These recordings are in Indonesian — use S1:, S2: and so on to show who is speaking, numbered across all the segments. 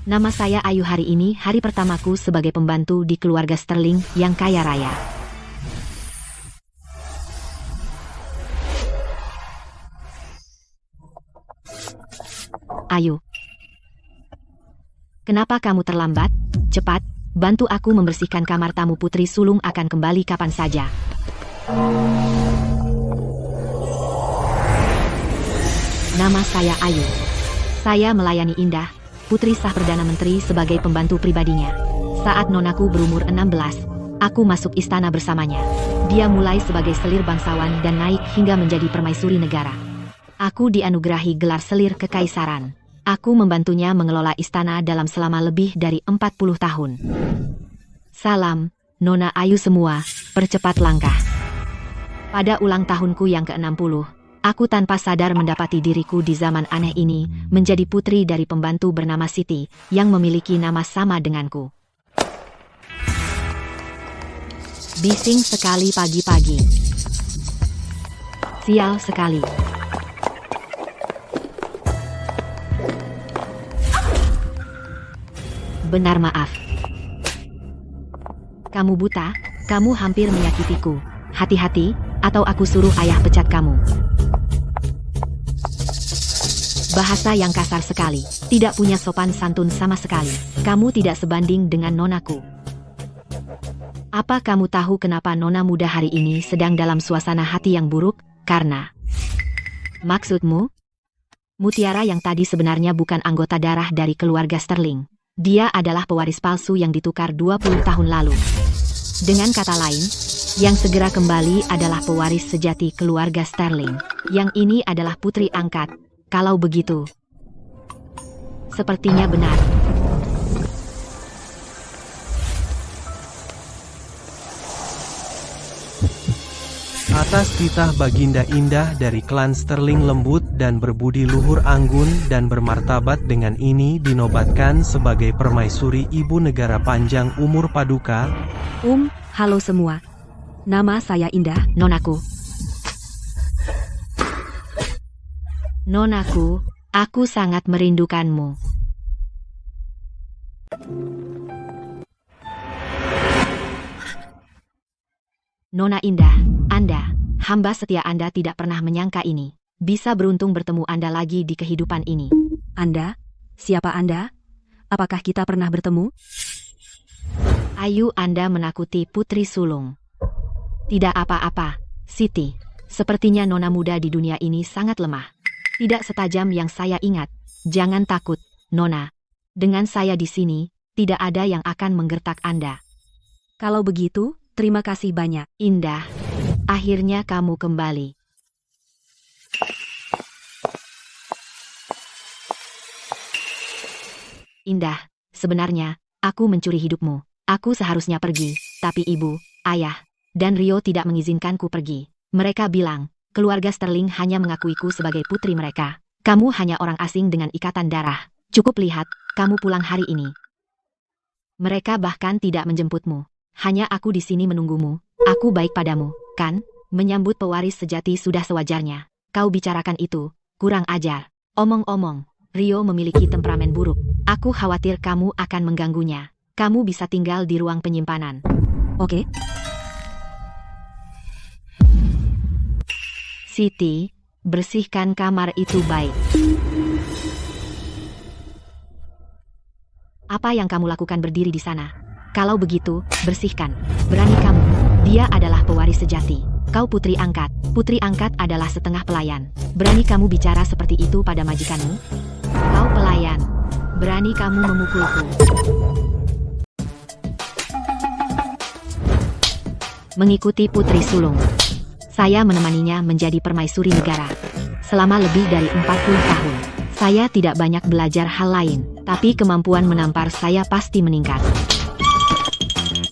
S1: Nama saya Ayu. Hari ini hari pertamaku sebagai pembantu di keluarga Sterling yang kaya raya. Ayu. Kenapa kamu terlambat? Cepat, bantu aku membersihkan kamar tamu. Putri sulung akan kembali kapan saja. Nama saya Ayu. Saya melayani Indah, putri sah Perdana Menteri sebagai pembantu pribadinya. Saat nonaku berumur 16, aku masuk istana bersamanya. Dia mulai sebagai selir bangsawan dan naik hingga menjadi permaisuri negara. Aku dianugerahi gelar selir kekaisaran. Aku membantunya mengelola istana dalam selama lebih dari 40 tahun. Salam, Nona Ayu semua, percepat langkah. Pada ulang tahunku yang ke-60, aku tanpa sadar mendapati diriku di zaman aneh ini menjadi putri dari pembantu bernama Siti yang memiliki nama sama denganku. Bising sekali pagi-pagi. Sial sekali. Benar, maaf. Kamu buta, kamu hampir menyakitiku. Hati-hati, atau aku suruh ayah pecat kamu. Bahasa yang kasar sekali, tidak punya sopan santun sama sekali. Kamu tidak sebanding dengan nonaku. Apa kamu tahu kenapa nona muda hari ini sedang dalam suasana hati yang buruk? Karena... Maksudmu? Mutiara yang tadi sebenarnya bukan anggota darah dari keluarga Sterling. Dia adalah pewaris palsu yang ditukar 20 tahun lalu. Dengan kata lain, yang segera kembali adalah pewaris sejati keluarga Sterling. Yang ini adalah putri angkat. Kalau begitu, sepertinya benar.
S2: Atas titah Baginda Indah dari klan Sterling lembut dan berbudi luhur anggun dan bermartabat dengan ini dinobatkan sebagai permaisuri ibu negara panjang umur Paduka.
S1: Halo semua. Nama saya Indah, nonaku. Nonaku, aku sangat merindukanmu. Nona Indah, Anda, hamba setia Anda tidak pernah menyangka ini. Bisa beruntung bertemu Anda lagi di kehidupan ini.
S3: Anda? Siapa Anda? Apakah kita pernah bertemu?
S1: Ayu, Anda menakuti putri sulung. Tidak apa-apa, Siti. Sepertinya nona muda di dunia ini sangat lemah. Tidak setajam yang saya ingat. Jangan takut, Nona. Dengan saya di sini, tidak ada yang akan menggertak Anda.
S3: Kalau begitu, terima kasih banyak.
S1: Indah, akhirnya kamu kembali. Indah, sebenarnya, aku mencuri hidupmu. Aku seharusnya pergi, tapi ibu, ayah, dan Rio tidak mengizinkanku pergi. Mereka bilang, keluarga Sterling hanya mengakuiku sebagai putri mereka. Kamu hanya orang asing dengan ikatan darah. Cukup lihat, kamu pulang hari ini. Mereka bahkan tidak menjemputmu. Hanya aku di sini menunggumu. Aku baik padamu, kan? Menyambut pewaris sejati sudah sewajarnya. Kau bicarakan itu, kurang ajar. Omong-omong, Rio memiliki temperamen buruk. Aku khawatir kamu akan mengganggunya. Kamu bisa tinggal di ruang penyimpanan.
S3: Oke.
S1: Siti, bersihkan kamar itu baik. Apa yang kamu lakukan berdiri di sana? Kalau begitu, bersihkan. Berani kamu. Dia adalah pewaris sejati. Kau putri angkat. Putri angkat adalah setengah pelayan. Berani kamu bicara seperti itu pada majikanmu? Kau pelayan. Berani kamu memukulku. Mengikuti putri sulung. Saya menemaninya menjadi permaisuri negara. Selama lebih dari 40 tahun. Saya tidak banyak belajar hal lain, tapi kemampuan menampar saya pasti meningkat.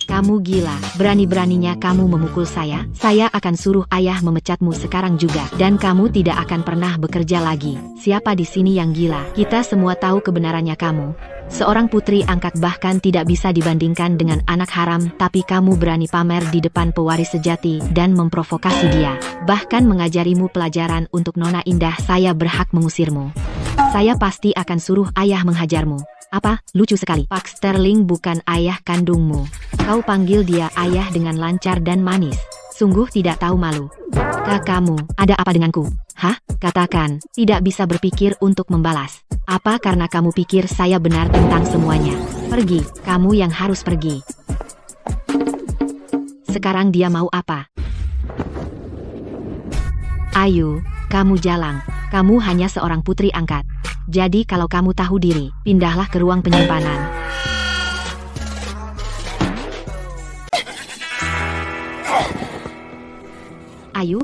S1: Kamu gila, berani-beraninya kamu memukul saya akan suruh ayah memecatmu sekarang juga. Dan kamu tidak akan pernah bekerja lagi. Siapa di sini yang gila? Kita semua tahu kebenarannya kamu. Seorang putri angkat bahkan tidak bisa dibandingkan dengan anak haram, tapi kamu berani pamer di depan pewaris sejati dan memprovokasi dia. Bahkan mengajarimu pelajaran untuk Nona Indah. Saya berhak mengusirmu. Saya pasti akan suruh ayah menghajarmu. Apa? Lucu sekali. Pak Sterling bukan ayah kandungmu. Kau panggil dia ayah dengan lancar dan manis. Sungguh tidak tahu malu. Kamu, ada apa denganku? Hah? Katakan, tidak bisa berpikir untuk membalas. Apa karena kamu pikir saya benar tentang semuanya? Pergi, kamu yang harus pergi. Sekarang dia mau apa? Ayo, kamu jalang. Kamu hanya seorang putri angkat. Jadi kalau kamu tahu diri, pindahlah ke ruang penyimpanan. Ayo,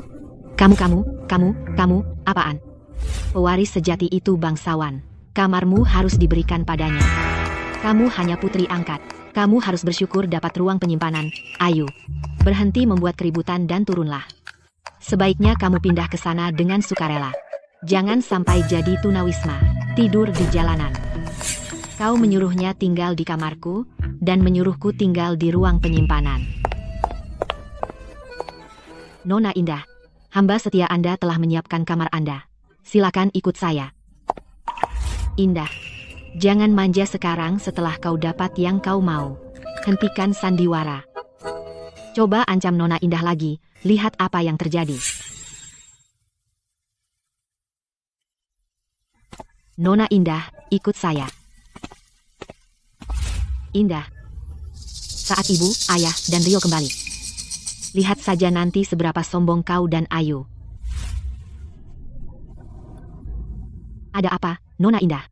S1: kamu, apaan? Pewaris sejati itu bangsawan. Kamarmu harus diberikan padanya. Kamu hanya putri angkat. Kamu harus bersyukur dapat ruang penyimpanan. Ayo, berhenti membuat keributan dan turunlah. Sebaiknya kamu pindah ke sana dengan sukarela. Jangan sampai jadi tunawisma, tidur di jalanan. Kau menyuruhnya tinggal di kamarku, dan menyuruhku tinggal di ruang penyimpanan. Nona Indah, hamba setia Anda telah menyiapkan kamar Anda. Silakan ikut saya. Indah, jangan manja sekarang setelah kau dapat yang kau mau. Hentikan sandiwara. Coba ancam Nona Indah lagi, lihat apa yang terjadi. Nona Indah, ikut saya. Indah. Saat ibu, ayah, dan Rio kembali. Lihat saja nanti seberapa sombong kau dan Ayu. Ada apa, Nona Indah?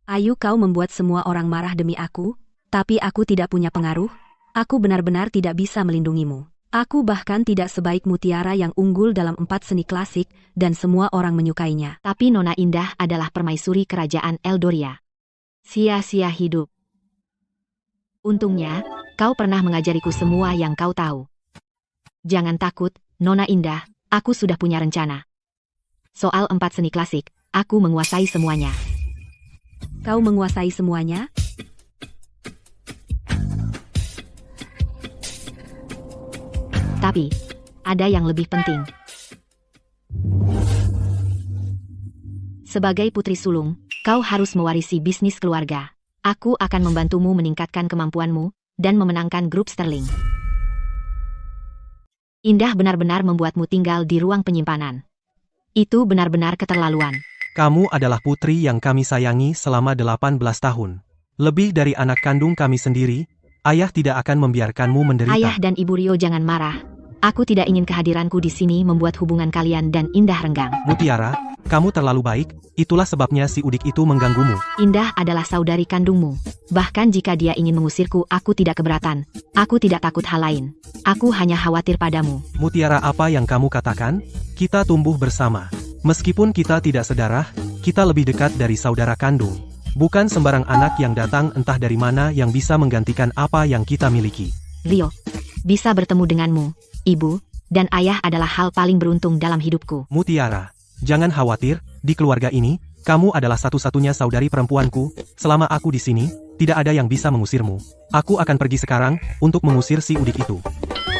S3: Ayu, kau membuat semua orang marah demi aku, tapi aku tidak punya pengaruh. Aku benar-benar tidak bisa melindungimu. Aku bahkan tidak sebaik Mutiara yang unggul dalam 4 seni klasik, dan semua orang menyukainya.
S1: Tapi Nona Indah adalah permaisuri kerajaan Eldoria. Sia-sia hidup. Untungnya, kau pernah mengajariku semua yang kau tahu. Jangan takut, Nona Indah, aku sudah punya rencana. Soal 4 seni klasik, aku menguasai semuanya.
S3: Kau menguasai semuanya?
S1: Tapi, ada yang lebih penting. Sebagai putri sulung, kau harus mewarisi bisnis keluarga. Aku akan membantumu meningkatkan kemampuanmu, dan memenangkan grup Sterling. Indah benar-benar membuatmu tinggal di ruang penyimpanan. Itu benar-benar keterlaluan.
S2: Kamu adalah putri yang kami sayangi selama 18 tahun. Lebih dari anak kandung kami sendiri, ayah tidak akan membiarkanmu menderita.
S1: Ayah dan Ibu Rio jangan marah. Aku tidak ingin kehadiranku di sini membuat hubungan kalian dan Indah renggang.
S2: Mutiara, kamu terlalu baik, itulah sebabnya si Udik itu mengganggumu.
S1: Indah adalah saudari kandungmu. Bahkan jika dia ingin mengusirku, aku tidak keberatan. Aku tidak takut hal lain. Aku hanya khawatir padamu.
S2: Mutiara, apa yang kamu katakan? Kita tumbuh bersama. Meskipun kita tidak sedarah, kita lebih dekat dari saudara kandung. Bukan sembarang anak yang datang entah dari mana yang bisa menggantikan apa yang kita miliki.
S1: Rio, bisa bertemu denganmu, Ibu, dan Ayah adalah hal paling beruntung dalam hidupku.
S2: Mutiara, jangan khawatir, di keluarga ini, kamu adalah satu-satunya saudari perempuanku. Selama aku di sini, tidak ada yang bisa mengusirmu. Aku akan pergi sekarang, untuk mengusir si Udik itu.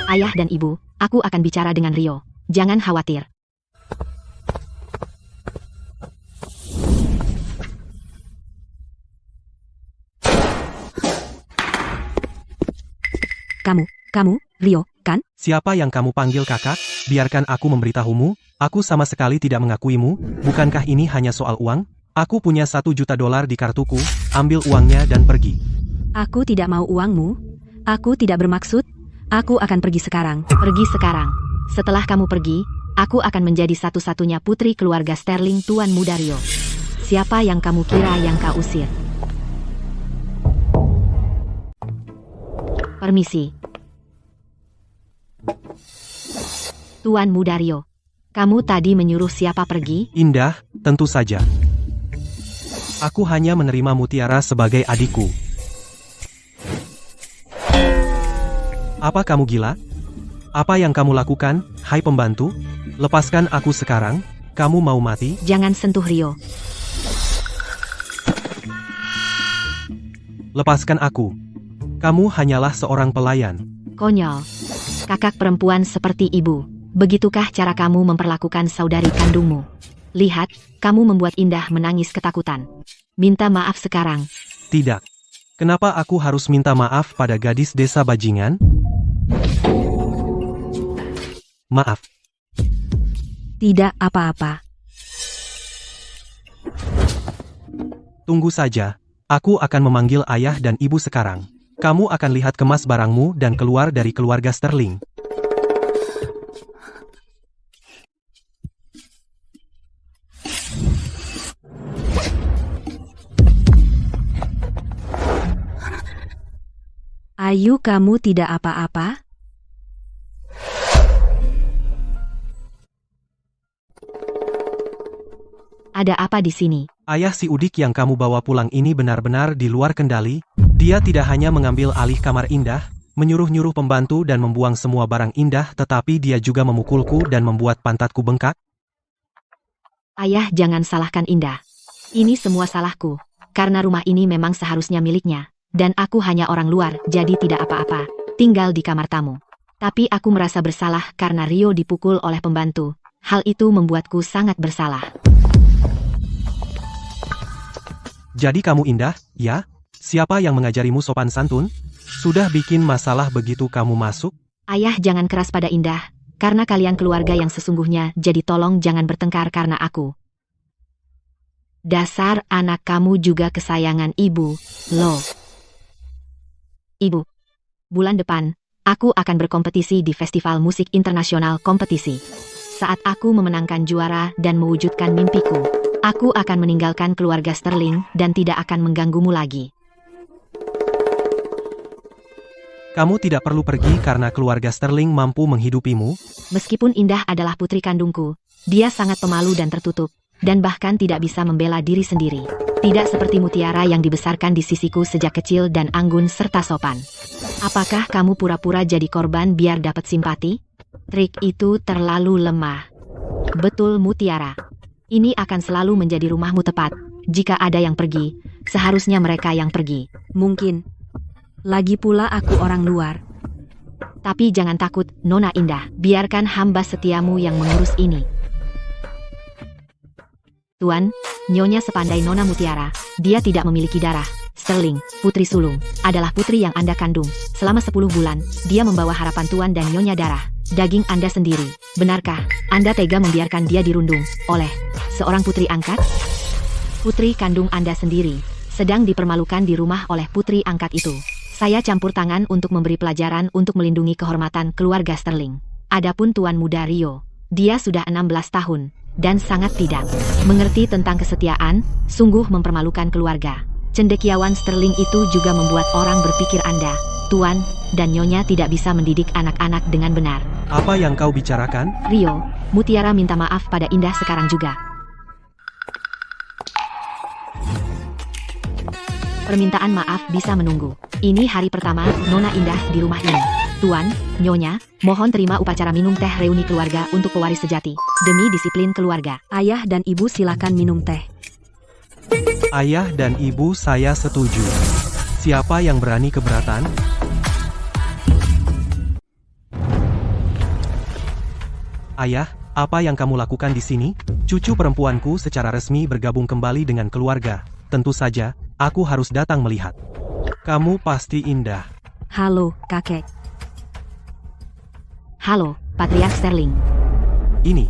S1: Ayah dan Ibu, aku akan bicara dengan Rio. Jangan khawatir.
S3: Kamu, Rio, kan?
S2: Siapa yang kamu panggil kakak? Biarkan aku memberitahumu, aku sama sekali tidak mengakuimu. Bukankah ini hanya soal uang? Aku punya $1 juta di kartuku, ambil uangnya dan pergi.
S3: Aku tidak mau uangmu. Aku tidak bermaksud. Aku akan pergi sekarang.
S1: Pergi sekarang. Setelah kamu pergi, aku akan menjadi satu-satunya putri keluarga Sterling Tuan Muda Rio. Siapa yang kamu kira yang kau usir? Permisi. Tuan Muda Rio, kamu tadi menyuruh siapa pergi?
S2: Indah, tentu saja. Aku hanya menerima Mutiara sebagai adikku. Apa kamu gila? Apa yang kamu lakukan, hai pembantu? Lepaskan aku sekarang, kamu mau mati?
S1: Jangan sentuh Rio.
S2: Lepaskan aku. Kamu hanyalah seorang pelayan.
S1: Konyol. Kakak perempuan seperti ibu. Begitukah cara kamu memperlakukan saudari kandungmu? Lihat, kamu membuat Indah menangis ketakutan. Minta maaf sekarang.
S2: Tidak. Kenapa aku harus minta maaf pada gadis desa bajingan? Maaf.
S3: Tidak apa-apa.
S2: Tunggu saja. Aku akan memanggil ayah dan ibu sekarang. Kamu akan lihat kemas barangmu dan keluar dari keluarga Sterling.
S3: Ayu, kamu tidak apa-apa?
S1: Ada apa di sini?
S2: Ayah si Udik yang kamu bawa pulang ini benar-benar di luar kendali. Dia tidak hanya mengambil alih kamar Indah, menyuruh-nyuruh pembantu dan membuang semua barang Indah, tetapi dia juga memukulku dan membuat pantatku bengkak.
S1: Ayah, jangan salahkan Indah. Ini semua salahku. Karena rumah ini memang seharusnya miliknya. Dan aku hanya orang luar, jadi tidak apa-apa. Tinggal di kamar tamu. Tapi aku merasa bersalah karena Rio dipukul oleh pembantu. Hal itu membuatku sangat bersalah.
S2: Jadi kamu Indah, ya? Siapa yang mengajarimu sopan santun? Sudah bikin masalah begitu kamu masuk?
S1: Ayah, jangan keras pada Indah. Karena kalian keluarga yang sesungguhnya, jadi tolong jangan bertengkar karena aku. Dasar anak kamu juga kesayangan ibu, loh. Ibu, bulan depan, aku akan berkompetisi di Festival Musik Internasional Kompetisi. Saat aku memenangkan juara dan mewujudkan mimpiku, aku akan meninggalkan keluarga Sterling dan tidak akan mengganggumu lagi.
S2: Kamu tidak perlu pergi karena keluarga Sterling mampu menghidupimu.
S1: Meskipun Indah adalah putri kandungku, dia sangat pemalu dan tertutup, dan bahkan tidak bisa membela diri sendiri. Tidak seperti Mutiara yang dibesarkan di sisiku sejak kecil dan anggun serta sopan. Apakah kamu pura-pura jadi korban biar dapat simpati? Trik itu terlalu lemah. Betul Mutiara. Ini akan selalu menjadi rumahmu tepat. Jika ada yang pergi, seharusnya mereka yang pergi.
S3: Mungkin. Lagi pula aku orang luar.
S1: Tapi jangan takut, Nona Indah. Biarkan hamba setiamu yang mengurus ini. Tuan, Nyonya sepandai Nona Mutiara, dia tidak memiliki darah. Sterling, putri sulung, adalah putri yang Anda kandung. Selama 10 bulan, dia membawa harapan Tuan dan Nyonya darah. Daging Anda sendiri. Benarkah, Anda tega membiarkan dia dirundung oleh seorang putri angkat? Putri kandung Anda sendiri sedang dipermalukan di rumah oleh putri angkat itu. Saya campur tangan untuk memberi pelajaran untuk melindungi kehormatan keluarga Sterling. Adapun Tuan Muda Rio, dia sudah 16 tahun. Dan sangat tidak mengerti tentang kesetiaan, sungguh mempermalukan keluarga. Cendekiawan Sterling itu juga membuat orang berpikir Anda, Tuan, dan Nyonya tidak bisa mendidik anak-anak dengan benar.
S2: Apa yang kau bicarakan?
S1: Rio, Mutiara minta maaf pada Indah sekarang juga. Permintaan maaf bisa menunggu. Ini hari pertama Nona Indah di rumah ini. Tuan, Nyonya, mohon terima upacara minum teh reuni keluarga untuk pewaris sejati. Demi disiplin keluarga.
S3: Ayah dan ibu silakan minum teh.
S2: Ayah dan ibu saya setuju. Siapa yang berani keberatan? Ayah, apa yang kamu lakukan di sini? Cucu perempuanku secara resmi bergabung kembali dengan keluarga. Tentu saja, aku harus datang melihat. Kamu pasti Indah.
S3: Halo, kakek.
S1: Halo, Patriark Sterling.
S2: Ini.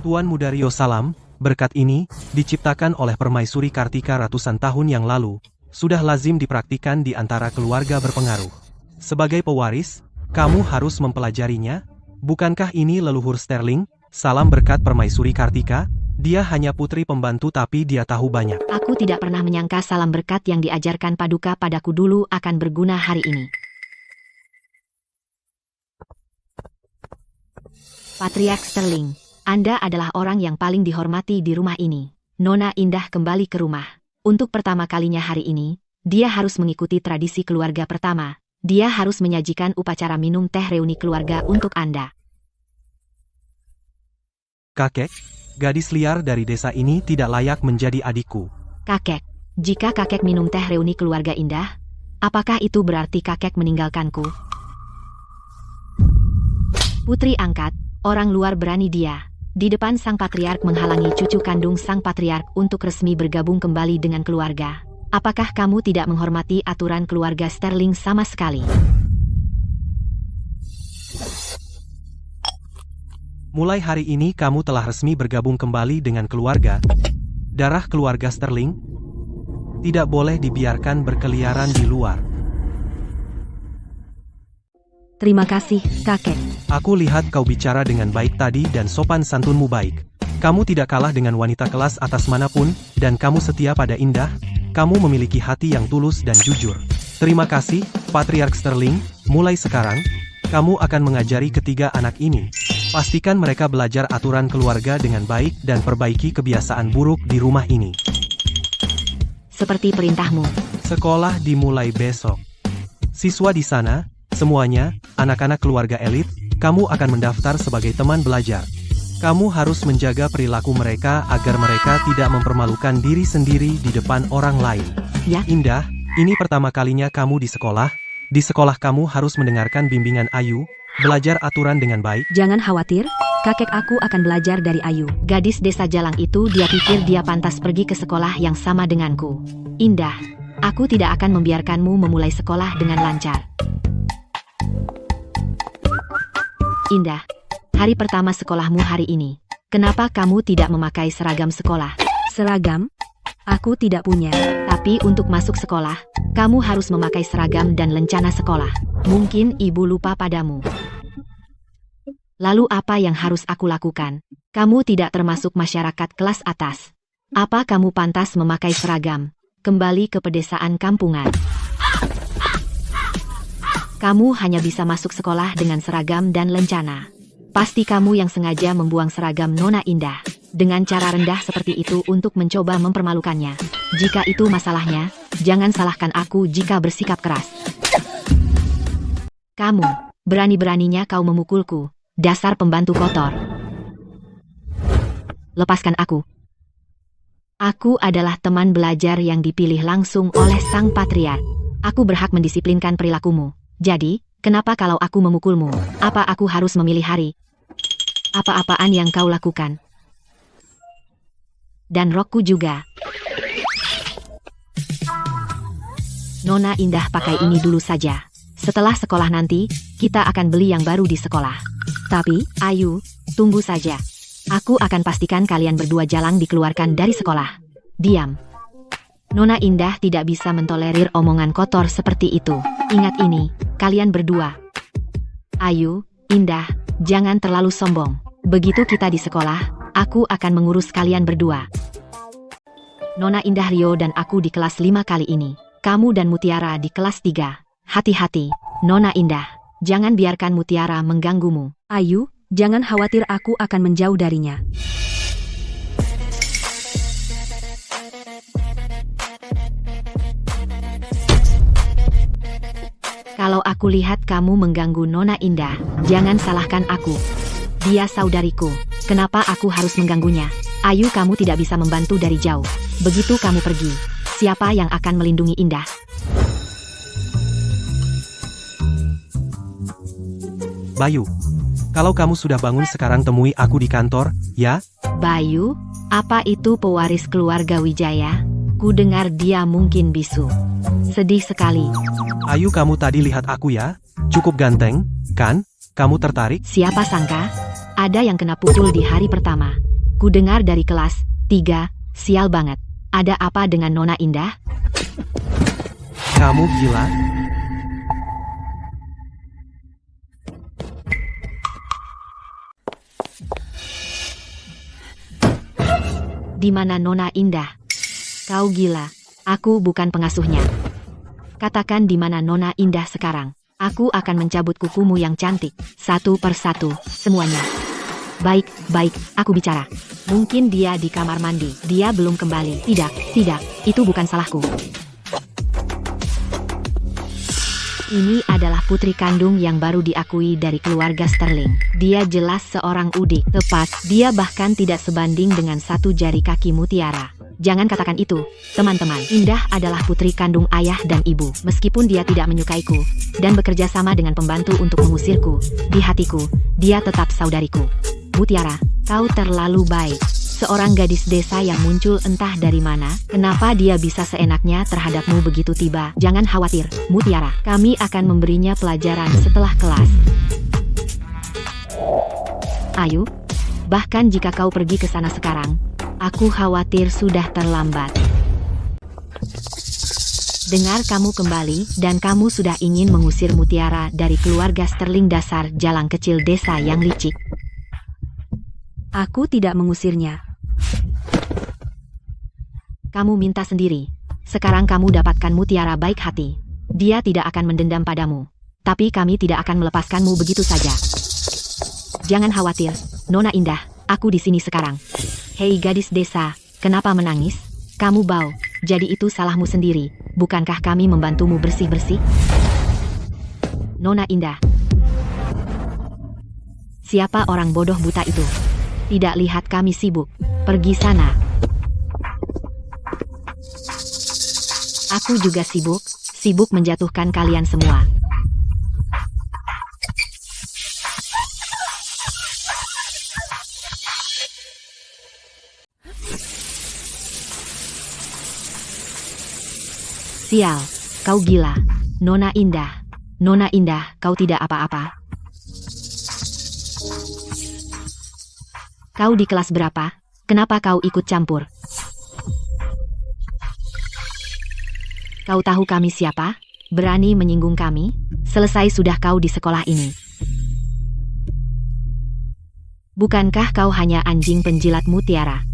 S2: Tuan Muda Rio salam, berkat ini, diciptakan oleh Permaisuri Kartika ratusan tahun yang lalu, sudah lazim dipraktikkan di antara keluarga berpengaruh. Sebagai pewaris, kamu harus mempelajarinya. Bukankah ini leluhur Sterling? Salam berkat Permaisuri Kartika. Dia hanya putri pembantu tapi dia tahu banyak.
S1: Aku tidak pernah menyangka salam berkat yang diajarkan Paduka padaku dulu akan berguna hari ini. Patriark Sterling, Anda adalah orang yang paling dihormati di rumah ini. Nona Indah kembali ke rumah. Untuk pertama kalinya hari ini, dia harus mengikuti tradisi keluarga pertama. Dia harus menyajikan upacara minum teh reuni keluarga untuk Anda.
S2: Kakek, gadis liar dari desa ini tidak layak menjadi adikku.
S1: Kakek, jika kakek minum teh reuni keluarga Indah, apakah itu berarti kakek meninggalkanku? Putri angkat, Orang luar berani dia. Di depan sang patriark menghalangi cucu kandung sang patriark untuk resmi bergabung kembali dengan keluarga. Apakah kamu tidak menghormati aturan keluarga Sterling sama sekali?
S2: Mulai hari ini kamu telah resmi bergabung kembali dengan keluarga. Darah keluarga Sterling tidak boleh dibiarkan berkeliaran di luar.
S3: Terima kasih, kakek.
S2: Aku lihat kau bicara dengan baik tadi dan sopan santunmu baik. Kamu tidak kalah dengan wanita kelas atas manapun, dan kamu setia pada Indah. Kamu memiliki hati yang tulus dan jujur. Terima kasih, Patriark Sterling. Mulai sekarang, kamu akan mengajari ketiga anak ini. Pastikan mereka belajar aturan keluarga dengan baik dan perbaiki kebiasaan buruk di rumah ini.
S1: Seperti perintahmu.
S2: Sekolah dimulai besok. Siswa di sana, semuanya, anak-anak keluarga elit, kamu akan mendaftar sebagai teman belajar. Kamu harus menjaga perilaku mereka agar mereka tidak mempermalukan diri sendiri di depan orang lain.
S1: Ya.
S2: Indah, ini pertama kalinya kamu di sekolah. Di sekolah kamu harus mendengarkan bimbingan Ayu, belajar aturan dengan baik.
S3: Jangan khawatir, kakek aku akan belajar dari Ayu.
S1: Gadis desa Jalang itu dia pikir dia pantas pergi ke sekolah yang sama denganku. Indah, aku tidak akan membiarkanmu memulai sekolah dengan lancar. Indah, hari pertama sekolahmu hari ini. Kenapa kamu tidak memakai seragam sekolah?
S3: Seragam? Aku tidak punya.
S1: Tapi untuk masuk sekolah, kamu harus memakai seragam dan lencana sekolah. Mungkin ibu lupa padamu. Lalu apa yang harus aku lakukan? Kamu tidak termasuk masyarakat kelas atas. Apa kamu pantas memakai seragam? Kembali ke pedesaan kampungan. Kamu hanya bisa masuk sekolah dengan seragam dan lencana. Pasti kamu yang sengaja membuang seragam Nona Indah. Dengan cara rendah seperti itu untuk mencoba mempermalukannya. Jika itu masalahnya, jangan salahkan aku jika bersikap keras. Kamu, berani-beraninya kau memukulku. Dasar pembantu kotor. Lepaskan aku. Aku adalah teman belajar yang dipilih langsung oleh sang patriark. Aku berhak mendisiplinkan perilakumu. Jadi, kenapa kalau aku memukulmu? Apa aku harus memilih hari? Apa-apaan yang kau lakukan? Dan rokku juga. Nona Indah pakai ini dulu saja. Setelah sekolah nanti, kita akan beli yang baru di sekolah. Tapi, Ayu, tunggu saja. Aku akan pastikan kalian berdua Jalang dikeluarkan dari sekolah. Diam. Nona Indah tidak bisa mentolerir omongan kotor seperti itu. Ingat ini, kalian berdua. Ayu, Indah, jangan terlalu sombong. Begitu kita di sekolah, aku akan mengurus kalian berdua. Nona Indah, Rio dan aku di kelas 5 kali ini. Kamu dan Mutiara di kelas 3. Hati-hati, Nona Indah. Jangan biarkan Mutiara mengganggumu.
S3: Ayu, jangan khawatir, aku akan menjauh darinya.
S1: Kalau aku lihat kamu mengganggu Nona Indah, jangan salahkan aku. Dia saudariku. Kenapa aku harus mengganggunya? Ayu, kamu tidak bisa membantu dari jauh. Begitu kamu pergi, siapa yang akan melindungi Indah?
S2: Bayu, kalau kamu sudah bangun sekarang temui aku di kantor, ya?
S1: Bayu, apa itu pewaris keluarga Wijaya? Ku dengar dia mungkin bisu. Sedih sekali.
S2: Ayu, kamu tadi lihat aku ya? Cukup ganteng, kan? Kamu tertarik?
S1: Siapa sangka? Ada yang kena pukul di hari pertama. Ku dengar dari kelas 3, sial banget. Ada apa dengan Nona Indah?
S2: Kamu gila?
S1: Di mana Nona Indah? Kau gila. Aku bukan pengasuhnya. Katakan di mana Nona Indah sekarang. Aku akan mencabut kukumu yang cantik. Satu persatu, semuanya. Baik, aku bicara. Mungkin dia di kamar mandi. Dia belum kembali. Tidak, itu bukan salahku. Ini adalah putri kandung yang baru diakui dari keluarga Sterling. Dia jelas seorang udik. Tepat, dia bahkan tidak sebanding dengan satu jari kaki Mutiara. Jangan katakan itu, teman-teman. Indah adalah putri kandung ayah dan ibu. Meskipun dia tidak menyukaiku, dan bekerja sama dengan pembantu untuk mengusirku, di hatiku, dia tetap saudariku. Mutiara, kau terlalu baik. Seorang gadis desa yang muncul entah dari mana, kenapa dia bisa seenaknya terhadapmu begitu tiba? Jangan khawatir, Mutiara. Kami akan memberinya pelajaran setelah kelas. Ayu, bahkan jika kau pergi ke sana sekarang, aku khawatir sudah terlambat. Dengar kamu kembali, dan kamu sudah ingin mengusir Mutiara dari keluarga Sterling dasar jalang kecil desa yang licik.
S3: Aku tidak mengusirnya.
S1: Kamu minta sendiri. Sekarang kamu dapatkan Mutiara baik hati. Dia tidak akan mendendam padamu. Tapi kami tidak akan melepaskanmu begitu saja. Jangan khawatir, Nona Indah, aku di sini sekarang. Hei gadis desa, kenapa menangis? Kamu bau, jadi itu salahmu sendiri. Bukankah kami membantumu bersih-bersih? Nona Indah. Siapa orang bodoh buta itu? Tidak lihat kami sibuk. Pergi sana. Aku juga sibuk menjatuhkan kalian semua. Sial, kau gila. Nona Indah. Nona Indah, kau tidak apa-apa. Kau di kelas berapa? Kenapa kau ikut campur? Kau tahu kami siapa? Berani menyinggung kami? Selesai sudah kau di sekolah ini. Bukankah kau hanya anjing penjilat Mutiara?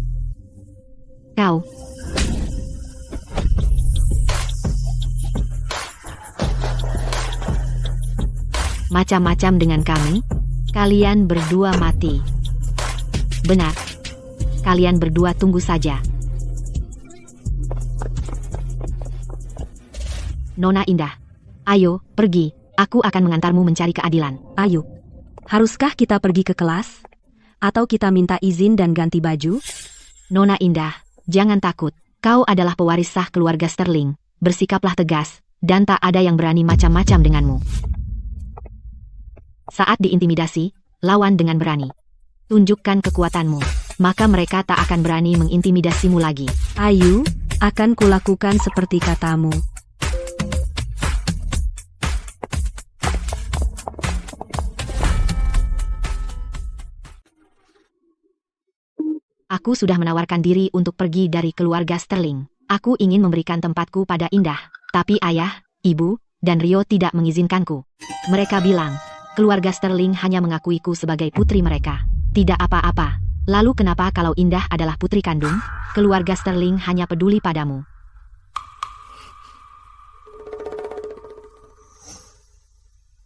S1: Kau... macam-macam dengan kami? Kalian berdua mati. Benar. Kalian berdua tunggu saja. Nona Indah. Ayo, pergi. Aku akan mengantarmu mencari keadilan.
S3: Ayo. Haruskah kita pergi ke kelas? Atau kita minta izin dan ganti baju?
S1: Nona Indah, jangan takut. Kau adalah pewaris sah keluarga Sterling. Bersikaplah tegas, dan tak ada yang berani macam-macam denganmu. Saat diintimidasi, lawan dengan berani. Tunjukkan kekuatanmu, maka mereka tak akan berani mengintimidasimu lagi.
S3: Ayu, akan kulakukan seperti katamu.
S1: Aku sudah menawarkan diri untuk pergi dari keluarga Sterling. Aku ingin memberikan tempatku pada Indah, tapi ayah, ibu, dan Rio tidak mengizinkanku. Mereka bilang, keluarga Sterling hanya mengakuiku sebagai putri mereka. Tidak apa-apa. Lalu kenapa kalau Indah adalah putri kandung, keluarga Sterling hanya peduli padamu?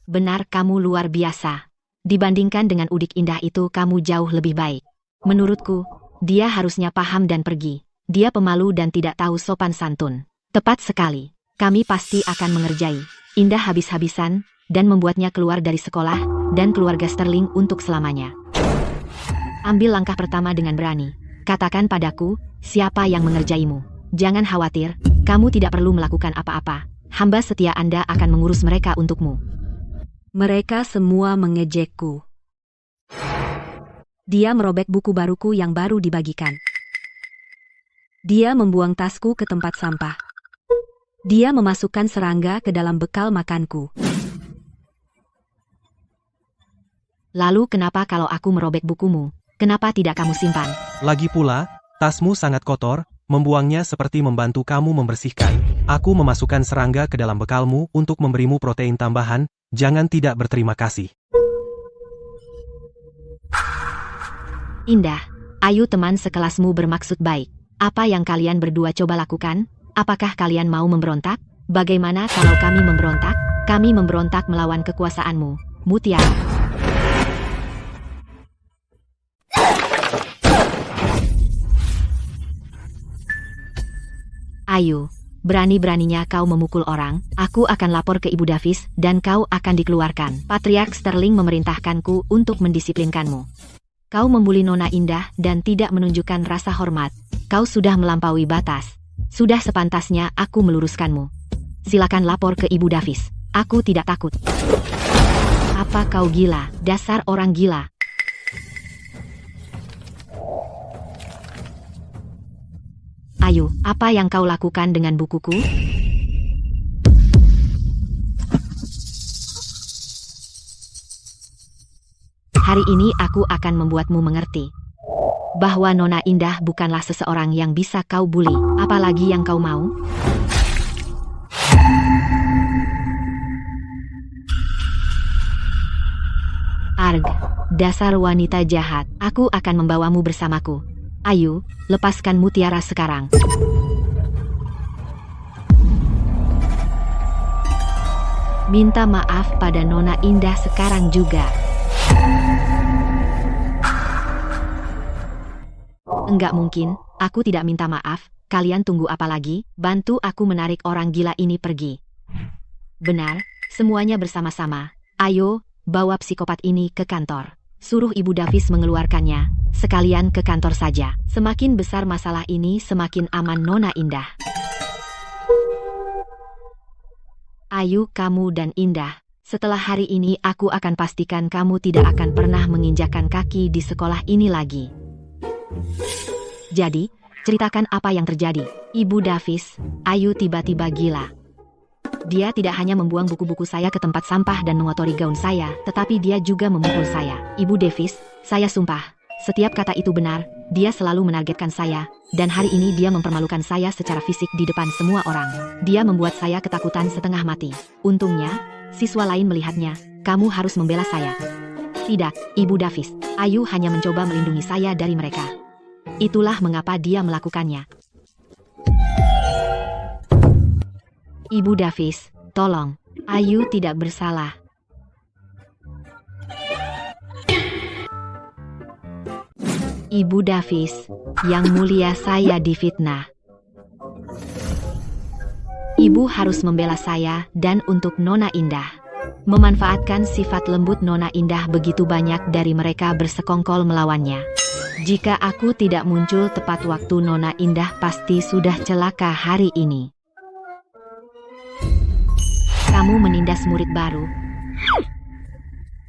S1: Benar, kamu luar biasa. Dibandingkan dengan Udik Indah itu, kamu jauh lebih baik. Menurutku, dia harusnya paham dan pergi. Dia pemalu dan tidak tahu sopan santun. Tepat sekali. Kami pasti akan mengerjai Indah habis-habisan, dan membuatnya keluar dari sekolah, dan keluarga Sterling untuk selamanya. Ambil langkah pertama dengan berani. Katakan padaku, siapa yang mengerjaimu. Jangan khawatir, kamu tidak perlu melakukan apa-apa. Hamba setia Anda akan mengurus mereka untukmu.
S3: Mereka semua mengejekku. Dia merobek buku baruku yang baru dibagikan. Dia membuang tasku ke tempat sampah. Dia memasukkan serangga ke dalam bekal makanku. Lalu kenapa kalau aku merobek bukumu, kenapa tidak kamu simpan?
S2: Lagi pula, tasmu sangat kotor, membuangnya seperti membantu kamu membersihkan. Aku memasukkan serangga ke dalam bekalmu untuk memberimu protein tambahan, jangan tidak berterima kasih.
S1: Indah, Ayu teman sekelasmu bermaksud baik. Apa yang kalian berdua coba lakukan? Apakah kalian mau memberontak? Bagaimana kalau kami memberontak? Kami memberontak melawan kekuasaanmu, Mutiara. Ayu, berani-beraninya kau memukul orang, aku akan lapor ke Ibu Davis dan kau akan dikeluarkan. Patriark Sterling memerintahkanku untuk mendisiplinkanmu. Kau membuli Nona Indah dan tidak menunjukkan rasa hormat. kau sudah melampaui batas. Sudah sepantasnya aku meluruskanmu. Silakan lapor ke Ibu Davis. Aku tidak takut. Apa kau gila, dasar orang gila? Ayu, apa yang kau lakukan dengan bukuku? Hari ini aku akan membuatmu mengerti bahwa Nona Indah bukanlah seseorang yang bisa kau bully, apalagi yang kau mau. Arg, dasar wanita jahat, aku akan membawamu bersamaku. Ayu, lepaskan Mutiara sekarang. Minta maaf pada Nona Indah sekarang juga. Enggak mungkin, aku tidak minta maaf. Kalian tunggu apa lagi? Bantu aku menarik orang gila ini pergi. Benar, semuanya bersama-sama. Ayo, bawa psikopat ini ke kantor. Suruh Ibu Davis mengeluarkannya. Sekalian ke kantor saja. Semakin besar masalah ini, semakin aman Nona Indah. Ayu, kamu dan Indah. Setelah hari ini aku akan pastikan kamu tidak akan pernah menginjakkan kaki di sekolah ini lagi. Jadi, ceritakan apa yang terjadi. Ibu Davis, Ayu tiba-tiba gila. Dia tidak hanya membuang buku-buku saya ke tempat sampah dan mengotori gaun saya, tetapi dia juga memukul saya. Ibu Davis, saya sumpah, setiap kata itu benar. Dia selalu menargetkan saya, dan hari ini dia mempermalukan saya secara fisik di depan semua orang. Dia membuat saya ketakutan setengah mati. Untungnya, siswa lain melihatnya. Kamu harus membela saya. Tidak, Ibu Davis. Ayu hanya mencoba melindungi saya dari mereka. Itulah mengapa dia melakukannya. Ibu Davis, tolong. Ayu tidak bersalah. Ibu Davis, yang mulia saya difitnah. Ibu harus membela saya dan untuk Nona Indah. Memanfaatkan sifat lembut Nona Indah, begitu banyak dari mereka bersekongkol melawannya. Jika aku tidak muncul tepat waktu, Nona Indah pasti sudah celaka hari ini. Kamu menindas murid baru.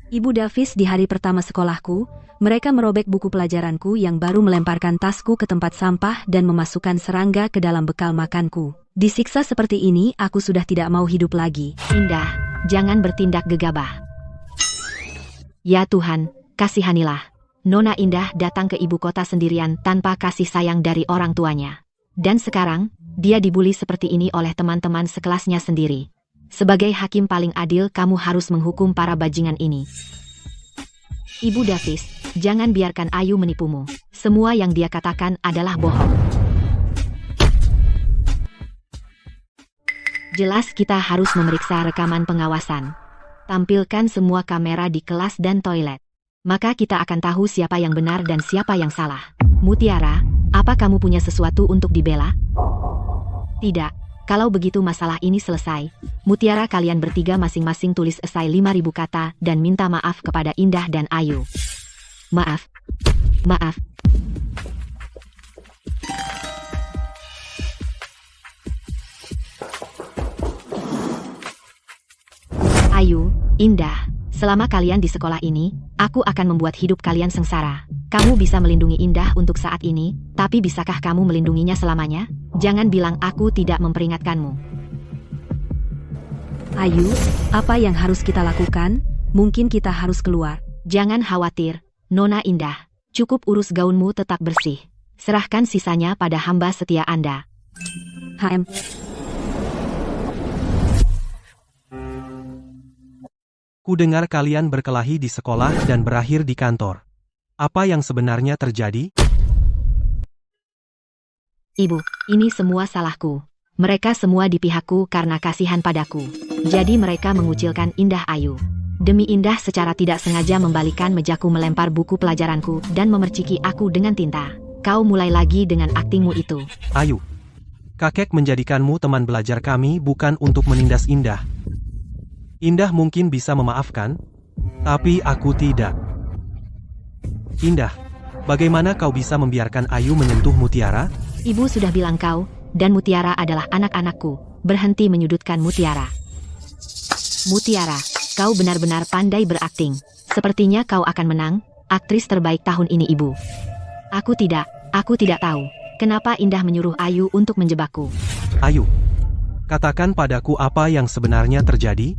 S3: Ibu Davis, di hari pertama sekolahku, mereka merobek buku pelajaranku yang baru, melemparkan tasku ke tempat sampah dan memasukkan serangga ke dalam bekal makanku. Disiksa seperti ini, aku sudah tidak mau hidup lagi.
S1: Indah, jangan bertindak gegabah. Ya Tuhan, kasihanilah. Nona Indah datang ke ibu kota sendirian tanpa kasih sayang dari orang tuanya. Dan sekarang, dia dibully seperti ini oleh teman-teman sekelasnya sendiri. Sebagai hakim paling adil, kamu harus menghukum para bajingan ini. Ibu Davis, jangan biarkan Ayu menipumu. Semua yang dia katakan adalah bohong. Jelas kita harus memeriksa rekaman pengawasan. Tampilkan semua kamera di kelas dan toilet. Maka kita akan tahu siapa yang benar dan siapa yang salah. Mutiara, apa kamu punya sesuatu untuk dibela? Tidak. Kalau begitu masalah ini selesai. Mutiara, kalian bertiga masing-masing tulis esai 5.000 kata dan minta maaf kepada Indah dan Ayu. Maaf. Maaf. Ayu, Indah, selama kalian di sekolah ini, aku akan membuat hidup kalian sengsara. Kamu bisa melindungi Indah untuk saat ini, tapi bisakah kamu melindunginya selamanya? Jangan bilang aku tidak memperingatkanmu.
S3: Ayu, apa yang harus kita lakukan? Mungkin kita harus keluar.
S1: Jangan khawatir, Nona Indah. Cukup urus gaunmu tetap bersih. Serahkan sisanya pada hamba setia Anda.
S3: HM.
S2: Ku dengar kalian berkelahi di sekolah dan berakhir di kantor. Apa yang sebenarnya terjadi?
S1: Ibu, ini semua salahku. Mereka semua di pihakku karena kasihan padaku. Jadi mereka mengucilkan Indah Ayu. Demi Indah secara tidak sengaja membalikan mejaku, melempar buku pelajaranku, dan memerciki aku dengan tinta. Kau mulai lagi dengan aktingmu itu.
S2: Ayu, kakek menjadikanmu teman belajar kami bukan untuk menindas Indah. Indah mungkin bisa memaafkan, tapi aku tidak. Indah, bagaimana kau bisa membiarkan Ayu menyentuh Mutiara?
S1: Ibu sudah bilang kau dan Mutiara adalah anak-anakku. Berhenti menyudutkan Mutiara. Mutiara, kau benar-benar pandai berakting. Sepertinya kau akan menang, aktris terbaik tahun ini ibu. Aku tidak tahu. Kenapa Indah menyuruh Ayu untuk menjebakku?
S2: Ayu, katakan padaku apa yang sebenarnya terjadi?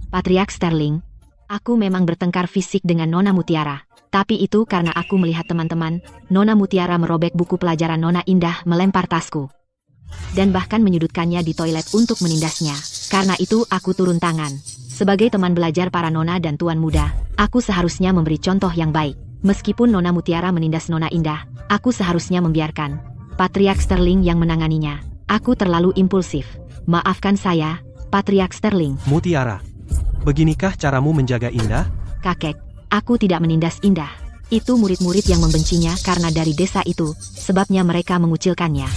S1: Patriark Sterling, aku memang bertengkar fisik dengan Nona Mutiara. Tapi itu karena aku melihat teman-teman, Nona Mutiara merobek buku pelajaran Nona Indah melempar tasku. Dan bahkan menyudutkannya di toilet untuk menindasnya. Karena itu aku turun tangan. Sebagai teman belajar para Nona dan Tuan Muda, aku seharusnya memberi contoh yang baik. Meskipun Nona Mutiara menindas Nona Indah, aku seharusnya membiarkan Patriark Sterling yang menanganinya. Aku terlalu impulsif. Maafkan saya, Patriark Sterling.
S2: Mutiara, beginikah caramu menjaga Indah?
S1: Kakek, aku tidak menindas Indah. Itu murid-murid yang membencinya karena dari desa itu, sebabnya mereka mengucilkannya.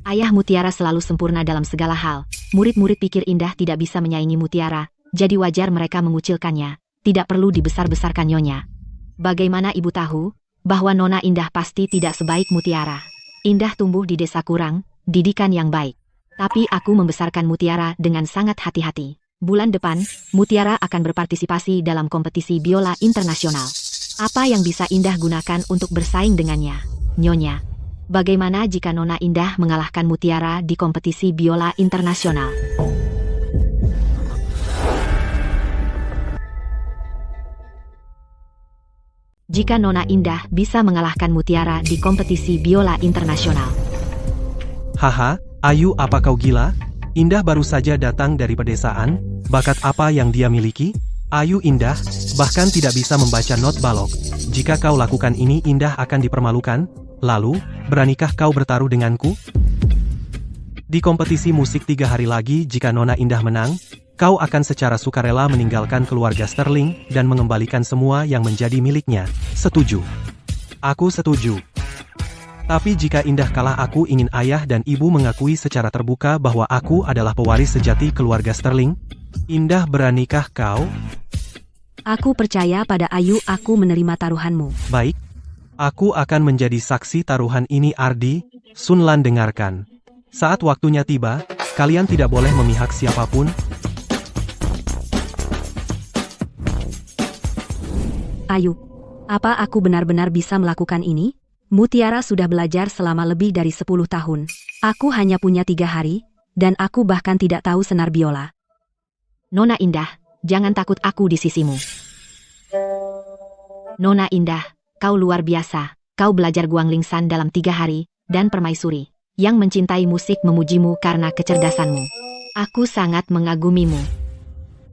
S1: Ayah Mutiara selalu sempurna dalam segala hal. Murid-murid pikir Indah tidak bisa menyaingi Mutiara, jadi wajar mereka mengucilkannya. Tidak perlu dibesar-besarkan nyonya. Bagaimana ibu tahu bahwa Nona Indah pasti tidak sebaik Mutiara? Indah tumbuh di desa kurang didikan yang baik. Tapi aku membesarkan Mutiara dengan sangat hati-hati. Bulan depan, Mutiara akan berpartisipasi dalam kompetisi biola internasional. Apa yang bisa Indah gunakan untuk bersaing dengannya? Nyonya, bagaimana jika Nona Indah mengalahkan Mutiara di kompetisi biola internasional? Jika Nona Indah bisa mengalahkan Mutiara di kompetisi biola internasional.
S2: Haha, Ayu, apa kau gila? Indah baru saja datang dari pedesaan, bakat apa yang dia miliki? Ayu Indah, bahkan tidak bisa membaca not balok. Jika kau lakukan ini Indah akan dipermalukan. Lalu, beranikah kau bertaruh denganku? Di kompetisi musik 3 hari lagi jika Nona Indah menang, kau akan secara sukarela meninggalkan keluarga Sterling dan mengembalikan semua yang menjadi miliknya. Setuju? Aku setuju. Tapi jika Indah kalah aku ingin ayah dan ibu mengakui secara terbuka bahwa aku adalah pewaris sejati keluarga Sterling. Indah, beranikah kau?
S3: Aku percaya pada Ayu, aku menerima taruhanmu.
S2: Baik. Aku akan menjadi saksi taruhan ini. Ardi, Sunlan, dengarkan. Saat waktunya tiba, kalian tidak boleh memihak siapapun.
S3: Ayu, apa aku benar-benar bisa melakukan ini? Mutiara sudah belajar selama lebih dari 10 tahun. Aku hanya punya 3 hari, dan aku bahkan tidak tahu senar biola.
S1: Nona Indah, jangan takut, aku di sisimu. Nona Indah, kau luar biasa. Kau belajar Guanglingsan dalam 3 hari, dan permaisuri yang mencintai musik memujimu karena kecerdasanmu. Aku sangat mengagumimu.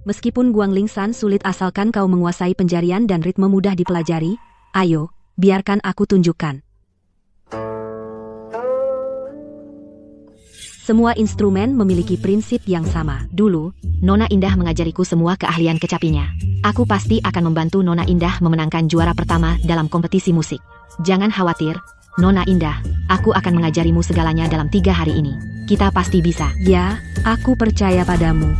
S3: Meskipun Guanglingsan sulit asalkan kau menguasai penjarian dan ritme mudah dipelajari, ayo, biarkan aku tunjukkan. Semua instrumen memiliki prinsip yang sama.
S1: Dulu, Nona Indah mengajariku semua keahlian kecapinya. Aku pasti akan membantu Nona Indah memenangkan juara pertama dalam kompetisi musik. Jangan khawatir, Nona Indah, aku akan mengajarimu segalanya dalam 3 hari ini. Kita pasti bisa.
S3: Ya, aku percaya padamu.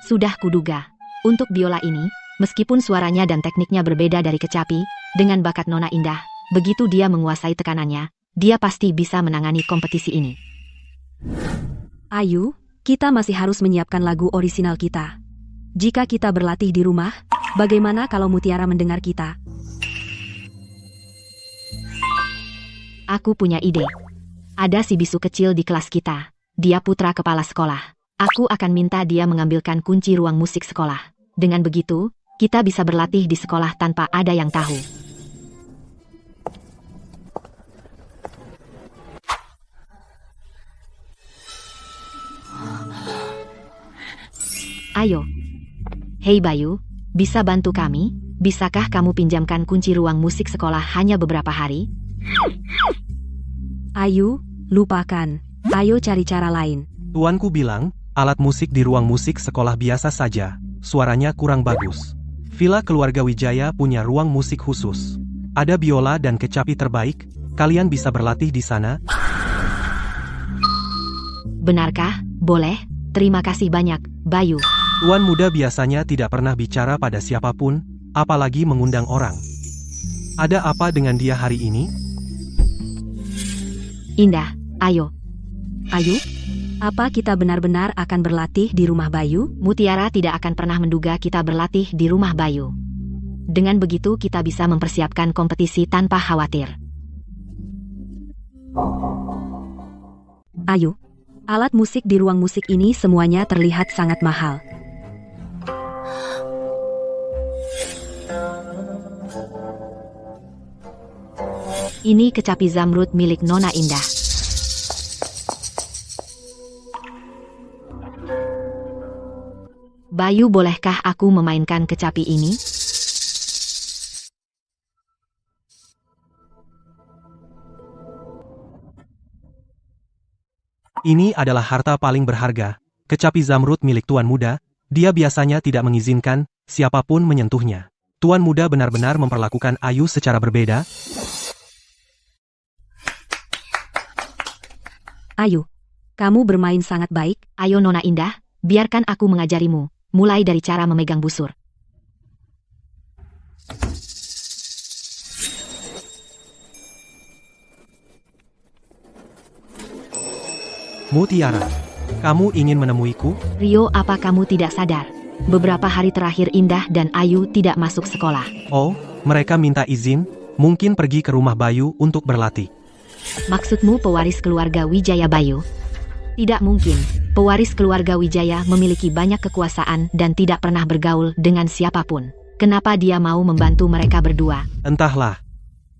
S1: Sudah kuduga. Untuk biola ini, meskipun suaranya dan tekniknya berbeda dari kecapi, dengan bakat Nona Indah, begitu dia menguasai tekanannya, dia pasti bisa menangani kompetisi ini.
S3: Ayu, kita masih harus menyiapkan lagu orisinal kita. Jika kita berlatih di rumah, bagaimana kalau Mutiara mendengar kita?
S1: Aku punya ide. Ada si bisu kecil di kelas kita. Dia putra kepala sekolah. Aku akan minta dia mengambilkan kunci ruang musik sekolah. Dengan begitu, kita bisa berlatih di sekolah tanpa ada yang tahu. Ayo. Hei Bayu, bisa bantu kami? Bisakah kamu pinjamkan kunci ruang musik sekolah hanya beberapa hari?
S3: Ayu, lupakan. Ayo cari cara lain.
S2: Tuanku bilang, alat musik di ruang musik sekolah biasa saja. Suaranya kurang bagus. Villa Keluarga Wijaya punya ruang musik khusus. Ada biola dan kecapi terbaik. Kalian bisa berlatih di sana.
S1: Benarkah? Boleh. Terima kasih banyak, Bayu.
S2: Tuan muda biasanya tidak pernah bicara pada siapapun. apalagi mengundang orang. Ada apa dengan dia hari ini?
S1: Indah, ayo.
S3: Ayu, apa kita benar-benar akan berlatih di rumah Bayu?
S1: Mutiara tidak akan pernah menduga kita berlatih di rumah Bayu. Dengan begitu kita bisa mempersiapkan kompetisi tanpa khawatir.
S3: Ayu, alat musik di ruang musik ini semuanya terlihat sangat mahal.
S1: Ini kecapi zamrud milik Nona Indah. Bayu, bolehkah aku memainkan kecapi ini?
S2: Ini adalah harta paling berharga, kecapi zamrud milik Tuan Muda. Dia biasanya tidak mengizinkan siapapun menyentuhnya. Tuan Muda benar-benar memperlakukan Ayu secara berbeda.
S3: Ayu, kamu bermain sangat baik.
S1: Ayo Nona Indah, biarkan aku mengajarimu, mulai dari cara memegang busur.
S2: Mutiara, kamu ingin menemuiku?
S1: Rio, apa kamu tidak sadar? Beberapa hari terakhir Indah dan Ayu tidak masuk sekolah.
S2: Oh, mereka minta izin, mungkin pergi ke rumah Bayu untuk berlatih.
S1: Maksudmu pewaris keluarga Wijaya Bayu? Tidak mungkin, pewaris keluarga Wijaya memiliki banyak kekuasaan dan tidak pernah bergaul dengan siapapun. Kenapa dia mau membantu mereka berdua?
S2: Entahlah.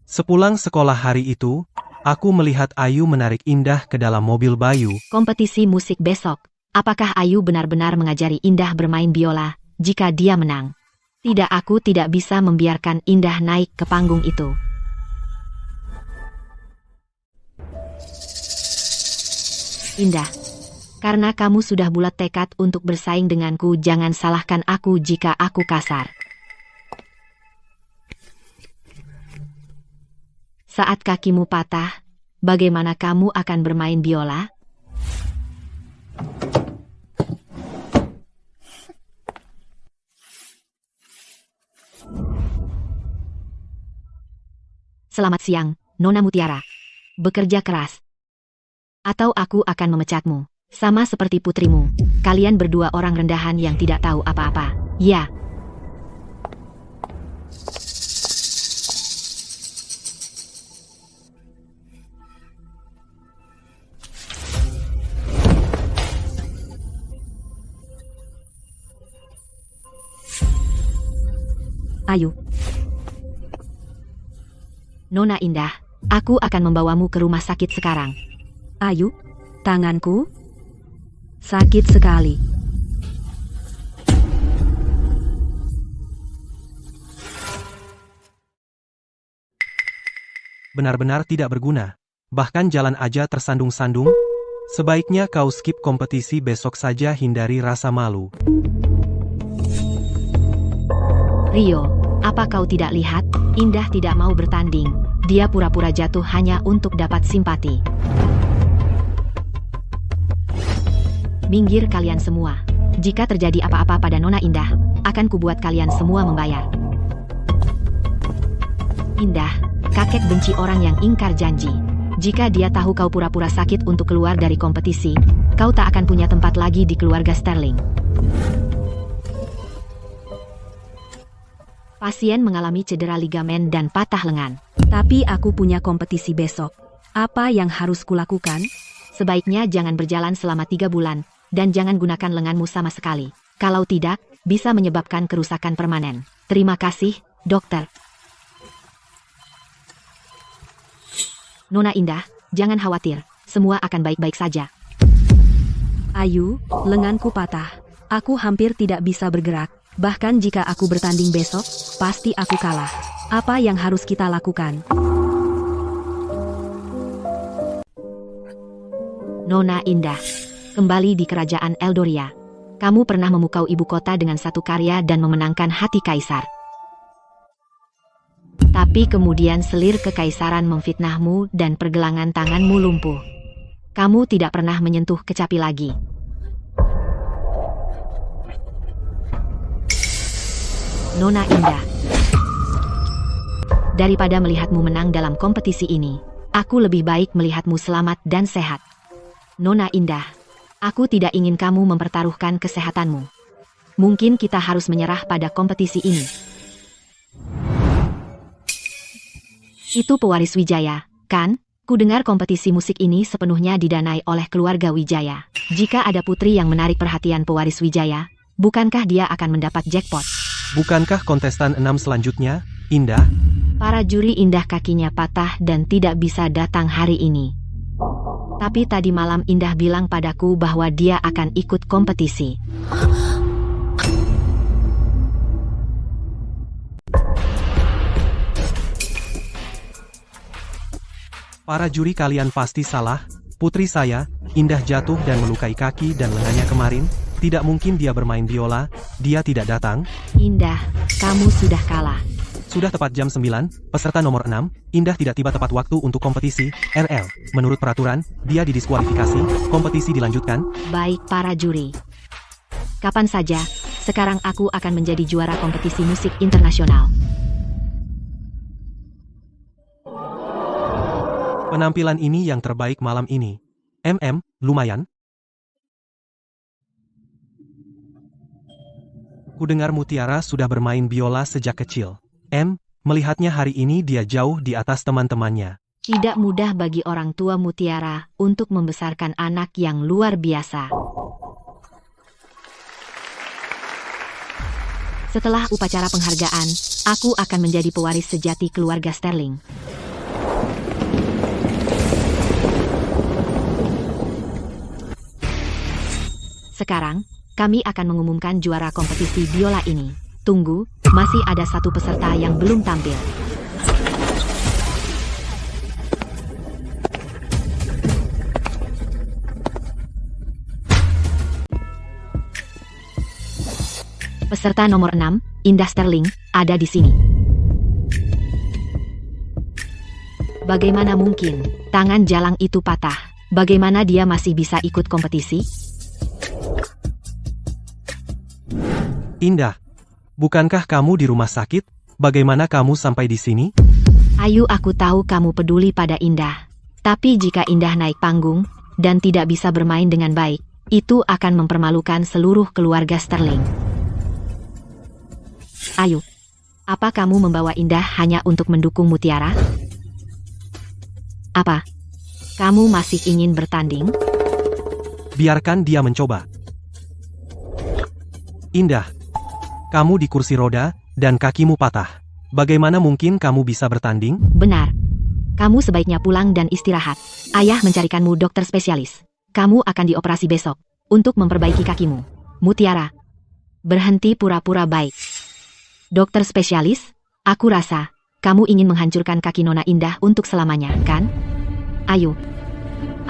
S2: Sepulang sekolah hari itu, aku melihat Ayu menarik Indah ke dalam mobil Bayu.
S1: Kompetisi musik besok. Apakah Ayu benar-benar mengajari Indah bermain biola jika dia menang? Tidak, aku tidak bisa membiarkan Indah naik ke panggung itu. Indah, karena kamu sudah bulat tekad untuk bersaing denganku, jangan salahkan aku jika aku kasar. Saat kakimu patah, bagaimana kamu akan bermain biola? Selamat siang, Nona Mutiara. Bekerja keras. Atau aku akan memecatmu. Sama seperti putrimu. Kalian berdua orang rendahan yang tidak tahu apa-apa. Ya.
S3: Ayu,
S1: Nona Indah, aku akan membawamu ke rumah sakit sekarang.
S3: Ayu, tanganku sakit sekali.
S2: Benar-benar tidak berguna. Bahkan jalan aja tersandung-sandung. Sebaiknya kau skip kompetisi besok saja, hindari rasa malu.
S1: Rio, apa kau tidak lihat? Indah tidak mau bertanding. Dia pura-pura jatuh hanya untuk dapat simpati. Minggir kalian semua. Jika terjadi apa-apa pada Nona Indah, akan kubuat kalian semua membayar. Indah, kakek benci orang yang ingkar janji. Jika dia tahu kau pura-pura sakit untuk keluar dari kompetisi, kau tak akan punya tempat lagi di keluarga Sterling. Pasien mengalami cedera ligamen dan patah lengan.
S3: Tapi aku punya kompetisi besok. Apa yang harus kulakukan?
S1: Sebaiknya jangan berjalan selama 3 bulan, dan jangan gunakan lenganmu sama sekali. Kalau tidak, bisa menyebabkan kerusakan permanen. Terima kasih, dokter. Nona Indah, jangan khawatir. Semua akan baik-baik saja.
S3: Ayu, lenganku patah. Aku hampir tidak bisa bergerak. Bahkan jika aku bertanding besok, pasti aku kalah. Apa yang harus kita lakukan?
S1: Nona Indah, kembali di kerajaan Eldoria. Kamu pernah memukau ibu kota dengan satu karya dan memenangkan hati kaisar. Tapi kemudian selir kekaisaran memfitnahmu dan pergelangan tanganmu lumpuh. Kamu tidak pernah menyentuh kecapi lagi. Nona Indah. Daripada melihatmu menang dalam kompetisi ini, aku lebih baik melihatmu selamat dan sehat. Nona Indah, aku tidak ingin kamu mempertaruhkan kesehatanmu. Mungkin kita harus menyerah pada kompetisi ini. Itu pewaris Wijaya, kan? Kudengar kompetisi musik ini sepenuhnya didanai oleh keluarga Wijaya. Jika ada putri yang menarik perhatian pewaris Wijaya, bukankah dia akan mendapat jackpot?
S2: Bukankah kontestan 6 selanjutnya, Indah?
S1: Para juri Indah kakinya patah dan tidak bisa datang hari ini. Tapi tadi malam Indah bilang padaku bahwa dia akan ikut kompetisi.
S2: Para juri kalian pasti salah. Putri saya, Indah jatuh dan melukai kaki dan lengannya kemarin. Tidak mungkin dia bermain biola. Dia tidak datang.
S1: Indah, kamu sudah kalah.
S2: Sudah tepat jam 9, peserta nomor 6, Indah tidak tiba tepat waktu untuk kompetisi, RL. Menurut peraturan, dia didiskualifikasi, kompetisi dilanjutkan.
S1: Baik para juri. Kapan saja, sekarang aku akan menjadi juara kompetisi musik internasional.
S2: Penampilan ini yang terbaik malam ini. Lumayan. Kudengar Mutiara sudah bermain biola sejak kecil. Melihatnya hari ini dia jauh di atas teman-temannya.
S1: Tidak mudah bagi orang tua Mutiara untuk membesarkan anak yang luar biasa. Setelah upacara penghargaan, aku akan menjadi pewaris sejati keluarga Sterling. Sekarang, kami akan mengumumkan juara kompetisi biola ini. Tunggu, masih ada satu peserta yang belum tampil. Peserta nomor 6, Indah Sterling, ada di sini. Bagaimana mungkin, tangan Jalang itu patah? Bagaimana dia masih bisa ikut kompetisi?
S2: Indah, bukankah kamu di rumah sakit? Bagaimana kamu sampai di sini?
S1: Ayu, aku tahu kamu peduli pada Indah. Tapi jika Indah naik panggung, dan tidak bisa bermain dengan baik, itu akan mempermalukan seluruh keluarga Sterling. Ayu, apa kamu membawa Indah hanya untuk mendukung Mutiara? Apa? Kamu masih ingin bertanding?
S2: Biarkan dia mencoba. Indah, kamu di kursi roda, dan kakimu patah. Bagaimana mungkin kamu bisa bertanding?
S1: Benar. Kamu sebaiknya pulang dan istirahat. Ayah mencarikanmu dokter spesialis. Kamu akan dioperasi besok, untuk memperbaiki kakimu. Mutiara, berhenti pura-pura baik. Dokter spesialis, aku rasa, kamu ingin menghancurkan kaki Nona Indah untuk selamanya, kan? Ayo,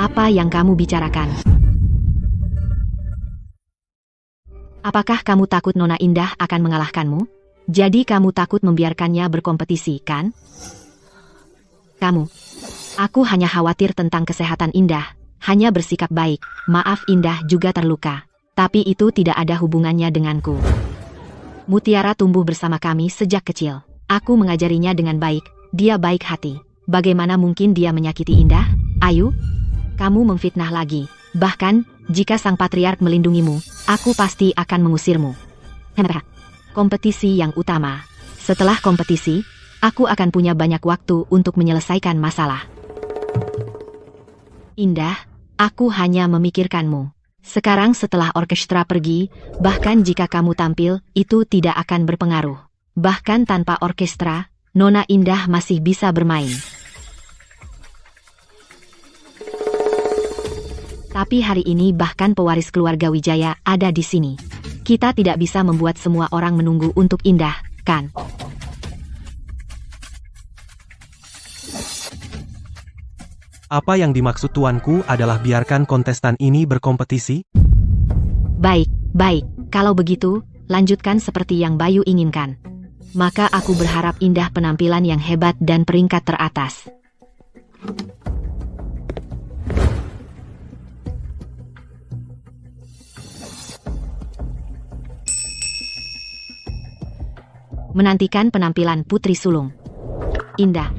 S1: apa yang kamu bicarakan? Apakah kamu takut Nona Indah akan mengalahkanmu? Jadi kamu takut membiarkannya berkompetisi, kan? Aku hanya khawatir tentang kesehatan Indah, hanya bersikap baik. Maaf, Indah juga terluka. Tapi itu tidak ada hubungannya denganku. Mutiara tumbuh bersama kami sejak kecil. Aku mengajarinya dengan baik, dia baik hati. Bagaimana mungkin dia menyakiti Indah? Ayu, kamu memfitnah lagi. Bahkan, jika sang patriark melindungimu, aku pasti akan mengusirmu. Kompetisi yang utama. Setelah kompetisi, aku akan punya banyak waktu untuk menyelesaikan masalah. Indah, aku hanya memikirkanmu. Sekarang setelah orkestra pergi, bahkan jika kamu tampil, itu tidak akan berpengaruh. Bahkan tanpa orkestra, Nona Indah masih bisa bermain. Tapi hari ini bahkan pewaris keluarga Wijaya ada di sini. Kita tidak bisa membuat semua orang menunggu untuk Indah, kan?
S2: Apa yang dimaksud tuanku adalah biarkan kontestan ini berkompetisi?
S1: Baik, baik. Kalau begitu, lanjutkan seperti yang Bayu inginkan. Maka aku berharap Indah penampilan yang hebat dan peringkat teratas. menantikan penampilan putri sulung. Indah,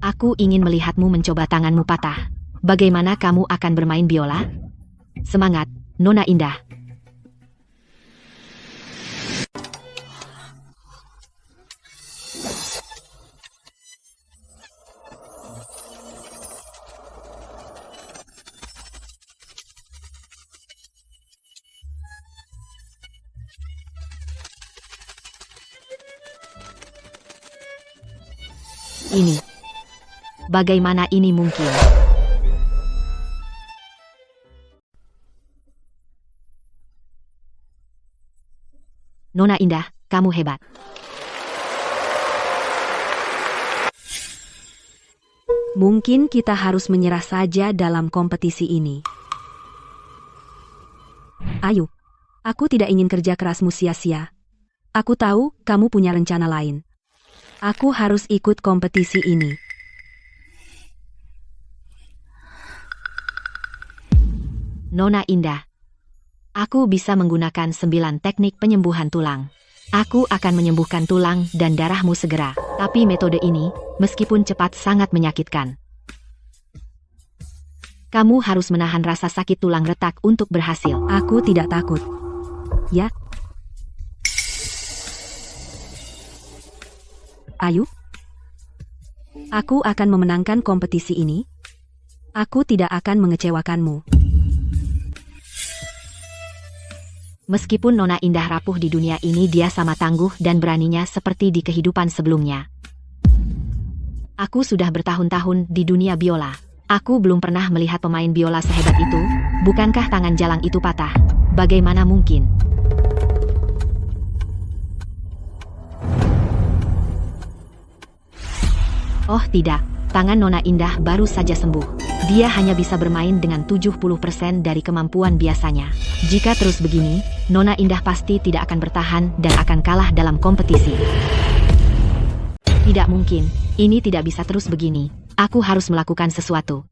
S1: aku ingin melihatmu mencoba tanganmu patah. Bagaimana kamu akan bermain biola? Semangat, Nona Indah. Ini. Bagaimana ini mungkin? Nona Indah, kamu hebat.
S3: Mungkin kita harus menyerah saja dalam kompetisi ini. Ayu, aku tidak ingin kerja kerasmu sia-sia. Aku tahu kamu punya rencana lain. Aku harus ikut kompetisi ini.
S1: Nona Indah, aku bisa menggunakan 9 teknik penyembuhan tulang. Aku akan menyembuhkan tulang dan darahmu segera. Tapi metode ini, meskipun cepat, sangat menyakitkan. Kamu harus menahan rasa sakit tulang retak untuk berhasil.
S3: Aku tidak takut. Ya. Ayu, aku akan memenangkan kompetisi ini. Aku tidak akan mengecewakanmu.
S1: Meskipun Nona Indah rapuh di dunia ini, dia sama tangguh dan beraninya seperti di kehidupan sebelumnya. Aku sudah bertahun-tahun di dunia biola. Aku belum pernah melihat pemain biola sehebat itu. Bukankah tangan jalang itu patah? Bagaimana mungkin? Oh tidak, tangan Nona Indah baru saja sembuh. Dia hanya bisa bermain dengan 70% dari kemampuan biasanya. Jika terus begini, Nona Indah pasti tidak akan bertahan dan akan kalah dalam kompetisi. Tidak mungkin, ini tidak bisa terus begini. Aku harus melakukan sesuatu.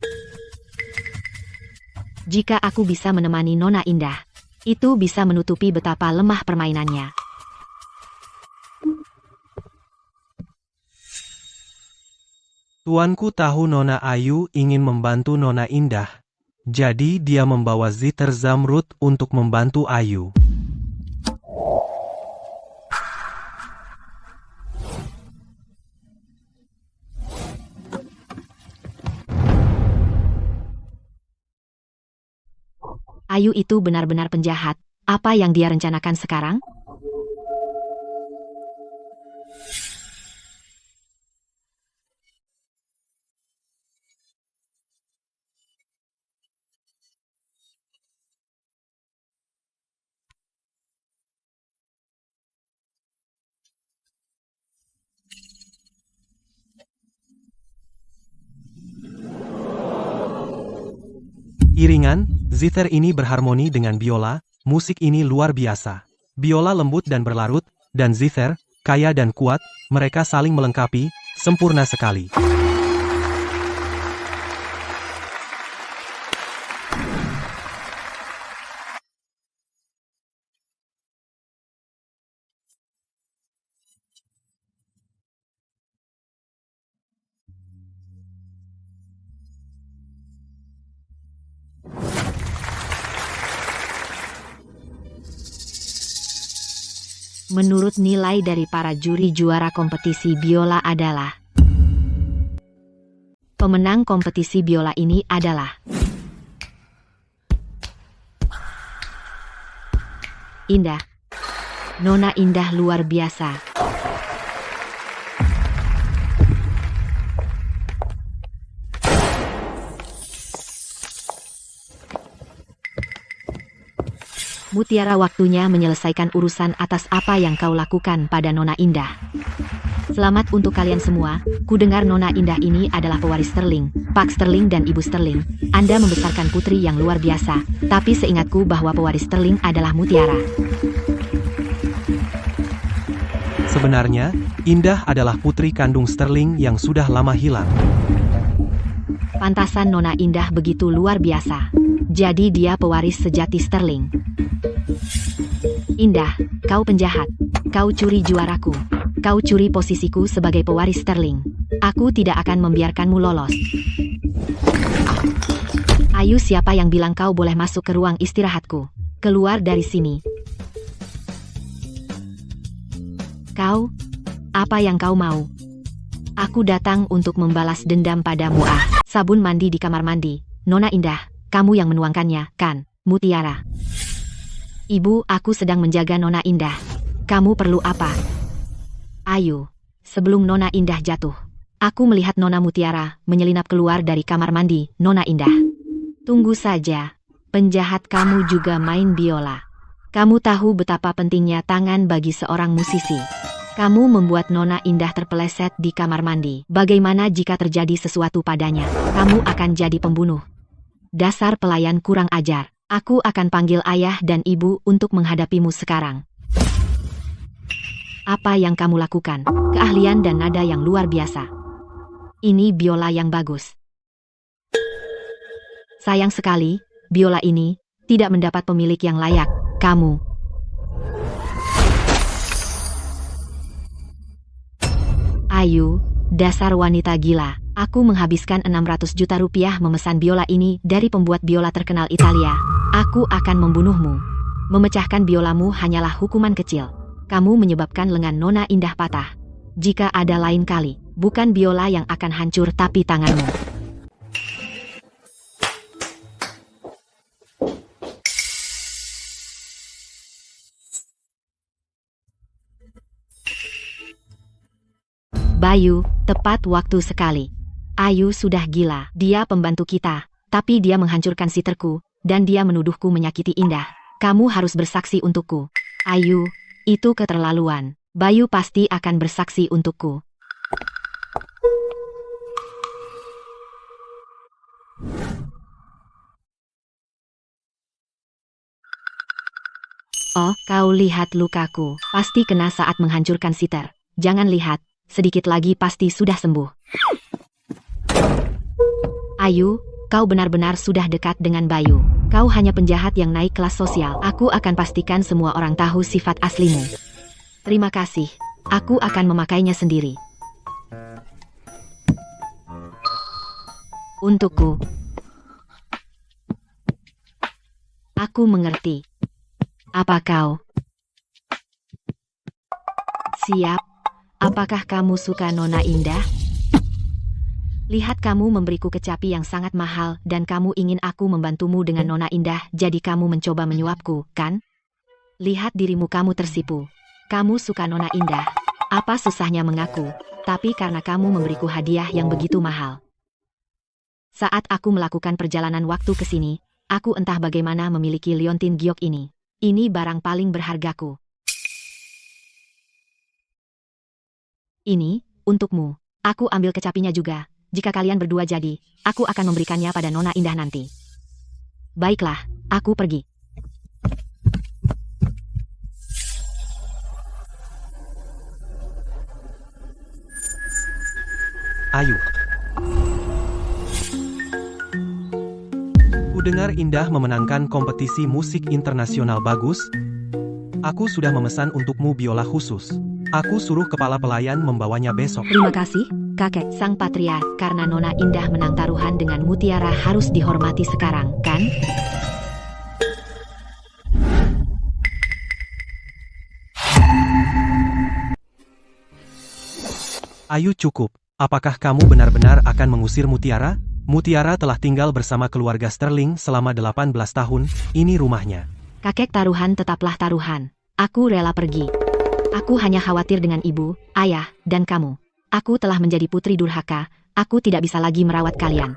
S1: Jika aku bisa menemani Nona Indah, itu bisa menutupi betapa lemah permainannya.
S2: Tuanku tahu Nona Ayu ingin membantu Nona Indah. Jadi dia membawa Zither Zamrud untuk membantu Ayu.
S1: Ayu itu benar-benar penjahat. Apa yang dia rencanakan sekarang?
S2: Iringan, zither ini berharmoni dengan biola, musik ini luar biasa. Biola lembut dan berlarut, dan zither, kaya dan kuat, mereka saling melengkapi, sempurna sekali.
S1: Menurut nilai dari para juri, juara kompetisi biola adalah... Pemenang kompetisi biola ini adalah... Indah. Nona Indah luar biasa. Mutiara, waktunya menyelesaikan urusan atas apa yang kau lakukan pada Nona Indah. Selamat untuk kalian semua. Ku dengar Nona Indah ini adalah pewaris Sterling, Pak Sterling dan Ibu Sterling. Anda membesarkan putri yang luar biasa, tapi seingatku bahwa pewaris Sterling adalah Mutiara.
S2: Sebenarnya, Indah adalah putri kandung Sterling yang sudah lama hilang.
S1: Pantasan Nona Indah begitu luar biasa. Jadi dia pewaris sejati Sterling. Indah, kau penjahat. Kau curi juaraku. Kau curi posisiku sebagai pewaris Sterling. Aku tidak akan membiarkanmu lolos. Ayo, siapa yang bilang kau boleh masuk ke ruang istirahatku? Keluar dari sini. Kau? Apa yang kau mau? Aku datang untuk membalas dendam padamu. Sabun mandi di kamar mandi. Nona Indah, kamu yang menuangkannya, kan? Mutiara. Ibu, aku sedang menjaga Nona Indah. Kamu perlu apa? Ayo, sebelum Nona Indah jatuh. Aku melihat Nona Mutiara menyelinap keluar dari kamar mandi, Nona Indah. Tunggu saja. Penjahat, kamu juga main biola. Kamu tahu betapa pentingnya tangan bagi seorang musisi. Kamu membuat Nona Indah terpeleset di kamar mandi. Bagaimana jika terjadi sesuatu padanya? Kamu akan jadi pembunuh. Dasar pelayan kurang ajar. Aku akan panggil ayah dan ibu untuk menghadapimu sekarang. Apa yang kamu lakukan? Keahlian dan nada yang luar biasa. Ini biola yang bagus. Sayang sekali, biola ini tidak mendapat pemilik yang layak. Kamu. Ayu, dasar wanita gila. Aku menghabiskan 600 juta rupiah memesan biola ini dari pembuat biola terkenal Italia. Aku akan membunuhmu. Memecahkan biolamu hanyalah hukuman kecil. Kamu menyebabkan lengan Nona Indah patah. Jika ada lain kali, bukan biola yang akan hancur tapi tanganmu. Bayu, tepat waktu sekali. Ayu sudah gila. Dia pembantu kita, tapi dia menghancurkan siterku, dan dia menuduhku menyakiti Indah. Kamu harus bersaksi untukku. Ayu, itu keterlaluan. Bayu pasti akan bersaksi untukku. Oh, kau lihat lukaku. Pasti kena saat menghancurkan siter. Jangan lihat. Sedikit lagi pasti sudah sembuh. Ayu, kau benar-benar sudah dekat dengan Bayu. Kau hanya penjahat yang naik kelas sosial. Aku akan pastikan semua orang tahu sifat aslimu. Terima kasih. Aku akan memakainya sendiri. Untukku. Aku mengerti. Apa kau? Siap. Apakah kamu suka Nona Indah? Lihat, kamu memberiku kecapi yang sangat mahal dan kamu ingin aku membantumu dengan Nona Indah, jadi kamu mencoba menyuapku, kan? Lihat dirimu, kamu tersipu. Kamu suka Nona Indah. Apa susahnya mengaku? Tapi karena kamu memberiku hadiah yang begitu mahal. Saat aku melakukan perjalanan waktu ke sini, aku entah bagaimana memiliki liontin giok ini. Ini barang paling berhargaku. Ini, untukmu. Aku ambil kecapinya juga. Jika kalian berdua jadi, aku akan memberikannya pada Nona Indah nanti. Baiklah, aku pergi.
S2: Ayu. Kudengar Indah memenangkan kompetisi musik internasional bagus. Aku sudah memesan untukmu biola khusus. Aku suruh kepala pelayan membawanya besok.
S3: Terima kasih, kakek.
S1: Sang Patria, karena Nona Indah menang taruhan dengan Mutiara harus dihormati sekarang, kan?
S2: Ayu, cukup. Apakah kamu benar-benar akan mengusir Mutiara? Mutiara telah tinggal bersama keluarga Sterling selama 18 tahun, ini rumahnya.
S1: Kakek, taruhan tetaplah taruhan. Aku rela pergi. Aku hanya khawatir dengan ibu, ayah, dan kamu. Aku telah menjadi putri durhaka, aku tidak bisa lagi merawat kalian.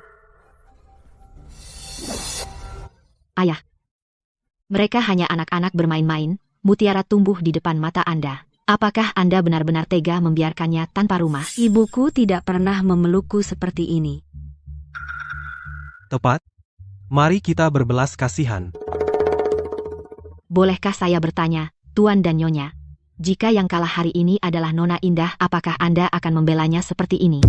S1: Ayah. Mereka hanya anak-anak bermain-main, Mutiara tumbuh di depan mata Anda. Apakah Anda benar-benar tega membiarkannya tanpa rumah?
S3: Ibuku tidak pernah memelukku seperti ini.
S2: Tepat. Mari kita berbelas kasihan.
S1: Bolehkah saya bertanya, Tuan dan Nyonya? Jika yang kalah hari ini adalah Nona Indah, apakah Anda akan membelanya seperti ini?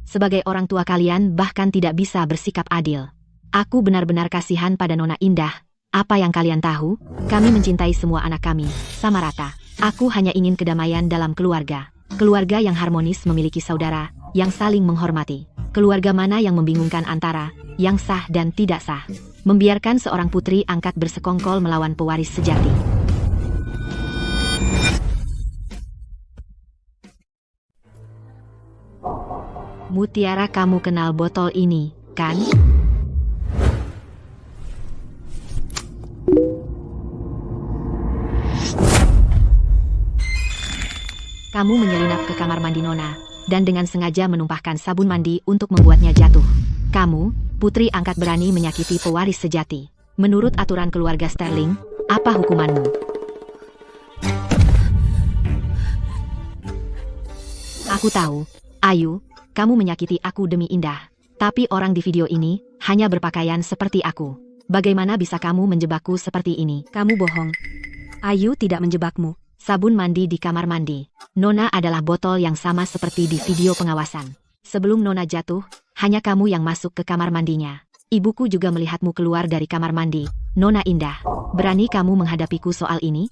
S1: Sebagai orang tua, kalian bahkan tidak bisa bersikap adil. Aku benar-benar kasihan pada Nona Indah. Apa yang kalian tahu? Kami mencintai semua anak kami, sama rata. Aku hanya ingin kedamaian dalam keluarga. Keluarga yang harmonis memiliki saudara, yang saling menghormati. Keluarga mana yang membingungkan antara yang sah dan tidak sah. Membiarkan seorang putri angkat bersekongkol melawan pewaris sejati. Mutiara, kamu kenal botol ini, kan? Kamu menyelinap ke kamar mandi Nona, dan dengan sengaja menumpahkan sabun mandi untuk membuatnya jatuh. Kamu, putri angkat, berani menyakiti pewaris sejati. Menurut aturan keluarga Sterling, apa hukumanmu? Aku tahu, Ayu, kamu menyakiti aku demi Indah. Tapi orang di video ini hanya berpakaian seperti aku. Bagaimana bisa kamu menjebakku seperti ini?
S3: Kamu bohong. Ayu tidak menjebakmu.
S1: Sabun mandi di kamar mandi. Nona adalah botol yang sama seperti di video pengawasan. Sebelum Nona jatuh, hanya kamu yang masuk ke kamar mandinya. Ibuku juga melihatmu keluar dari kamar mandi. Nona Indah, berani kamu menghadapiku soal ini?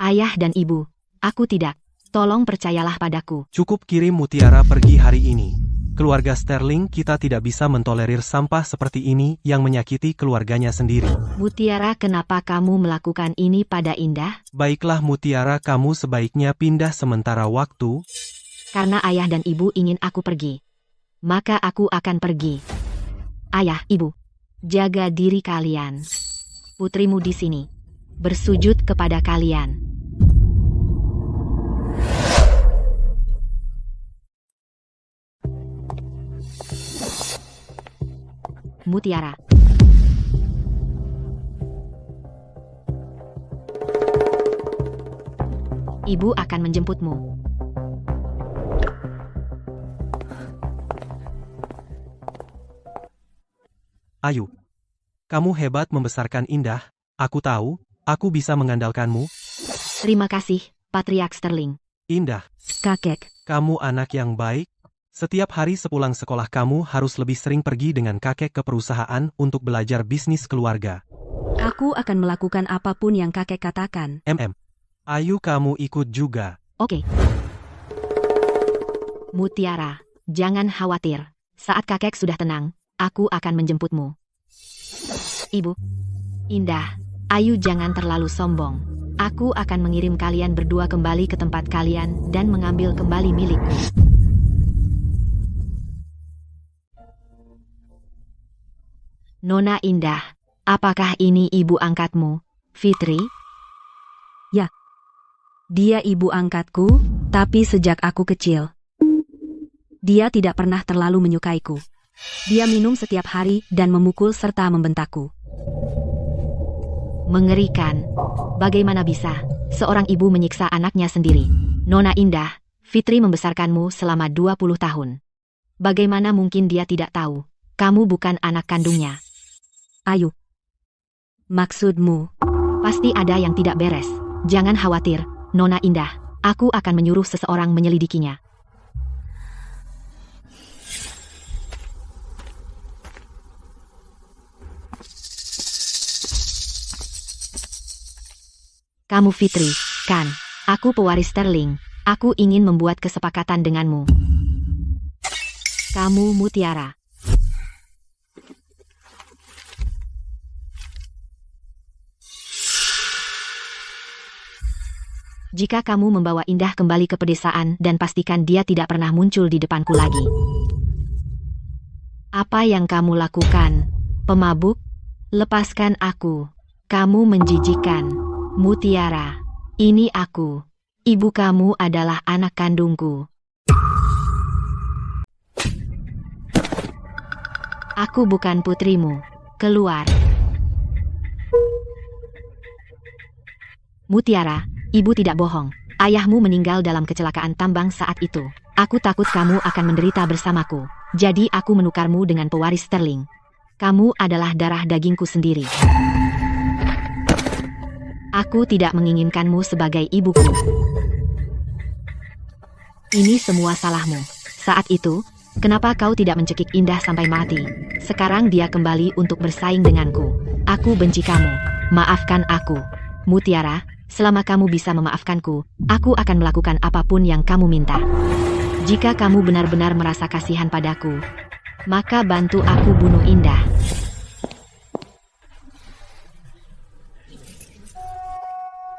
S1: Ayah dan ibu, aku tidak. Tolong percayalah padaku.
S2: Cukup kirim Mutiara pergi hari ini. Keluarga Sterling kita tidak bisa mentolerir sampah seperti ini yang menyakiti keluarganya sendiri.
S1: Mutiara, kenapa kamu melakukan ini pada Indah?
S2: Baiklah Mutiara, kamu sebaiknya pindah sementara waktu.
S1: Karena ayah dan ibu ingin aku pergi. Maka aku akan pergi. Ayah, ibu, jaga diri kalian. Putrimu di sini. Bersujud kepada kalian. Mutiara. Ibu akan menjemputmu.
S2: Ayu, kamu hebat membesarkan Indah. Aku tahu, aku bisa mengandalkanmu.
S1: Terima kasih, Patriark Sterling.
S2: Indah,
S3: Kakek,
S2: kamu anak yang baik. Setiap hari sepulang sekolah kamu harus lebih sering pergi dengan kakek ke perusahaan untuk belajar bisnis keluarga.
S3: aku akan melakukan apapun yang kakek katakan.
S2: Ayu, kamu ikut juga.
S1: Oke. Mutiara, jangan khawatir. Saat kakek sudah tenang, aku akan menjemputmu. Ibu, Indah, Ayu, jangan terlalu sombong. Aku akan mengirim kalian berdua kembali ke tempat kalian dan mengambil kembali milikku. Nona Indah, apakah ini ibu angkatmu, Fitri?
S3: Ya, dia ibu angkatku, tapi sejak aku kecil. Dia tidak pernah terlalu menyukaiku. Dia minum setiap hari dan memukul serta membentakku.
S1: Mengerikan. Bagaimana bisa seorang ibu menyiksa anaknya sendiri? Nona Indah, Fitri membesarkanmu selama 20 tahun. Bagaimana mungkin dia tidak tahu? Kamu bukan anak kandungnya.
S3: Ayu, maksudmu?
S1: Pasti ada yang tidak beres. Jangan khawatir, Nona Indah. Aku akan menyuruh seseorang menyelidikinya. Kamu Fitri, kan? Aku pewaris Sterling. Aku ingin membuat kesepakatan denganmu. Kamu Mutiara. Jika kamu membawa Indah kembali ke pedesaan dan pastikan dia tidak pernah muncul di depanku lagi. Apa yang kamu lakukan? Pemabuk? Lepaskan aku. Kamu menjijikan. Mutiara. Ini aku. Ibu kamu adalah anak kandungku. Aku bukan putrimu. Keluar. Mutiara. Ibu tidak bohong. Ayahmu meninggal dalam kecelakaan tambang saat itu. Aku takut kamu akan menderita bersamaku. Jadi aku menukarmu dengan pewaris Sterling. Kamu adalah darah dagingku sendiri. Aku tidak menginginkanmu sebagai ibuku. Ini semua salahmu. Saat itu, kenapa kau tidak mencekik Indah sampai mati? Sekarang dia kembali untuk bersaing denganku. Aku benci kamu. Maafkan aku. Mutiara, selama kamu bisa memaafkanku, aku akan melakukan apapun yang kamu minta. Jika kamu benar-benar merasa kasihan padaku, maka bantu aku bunuh Indah.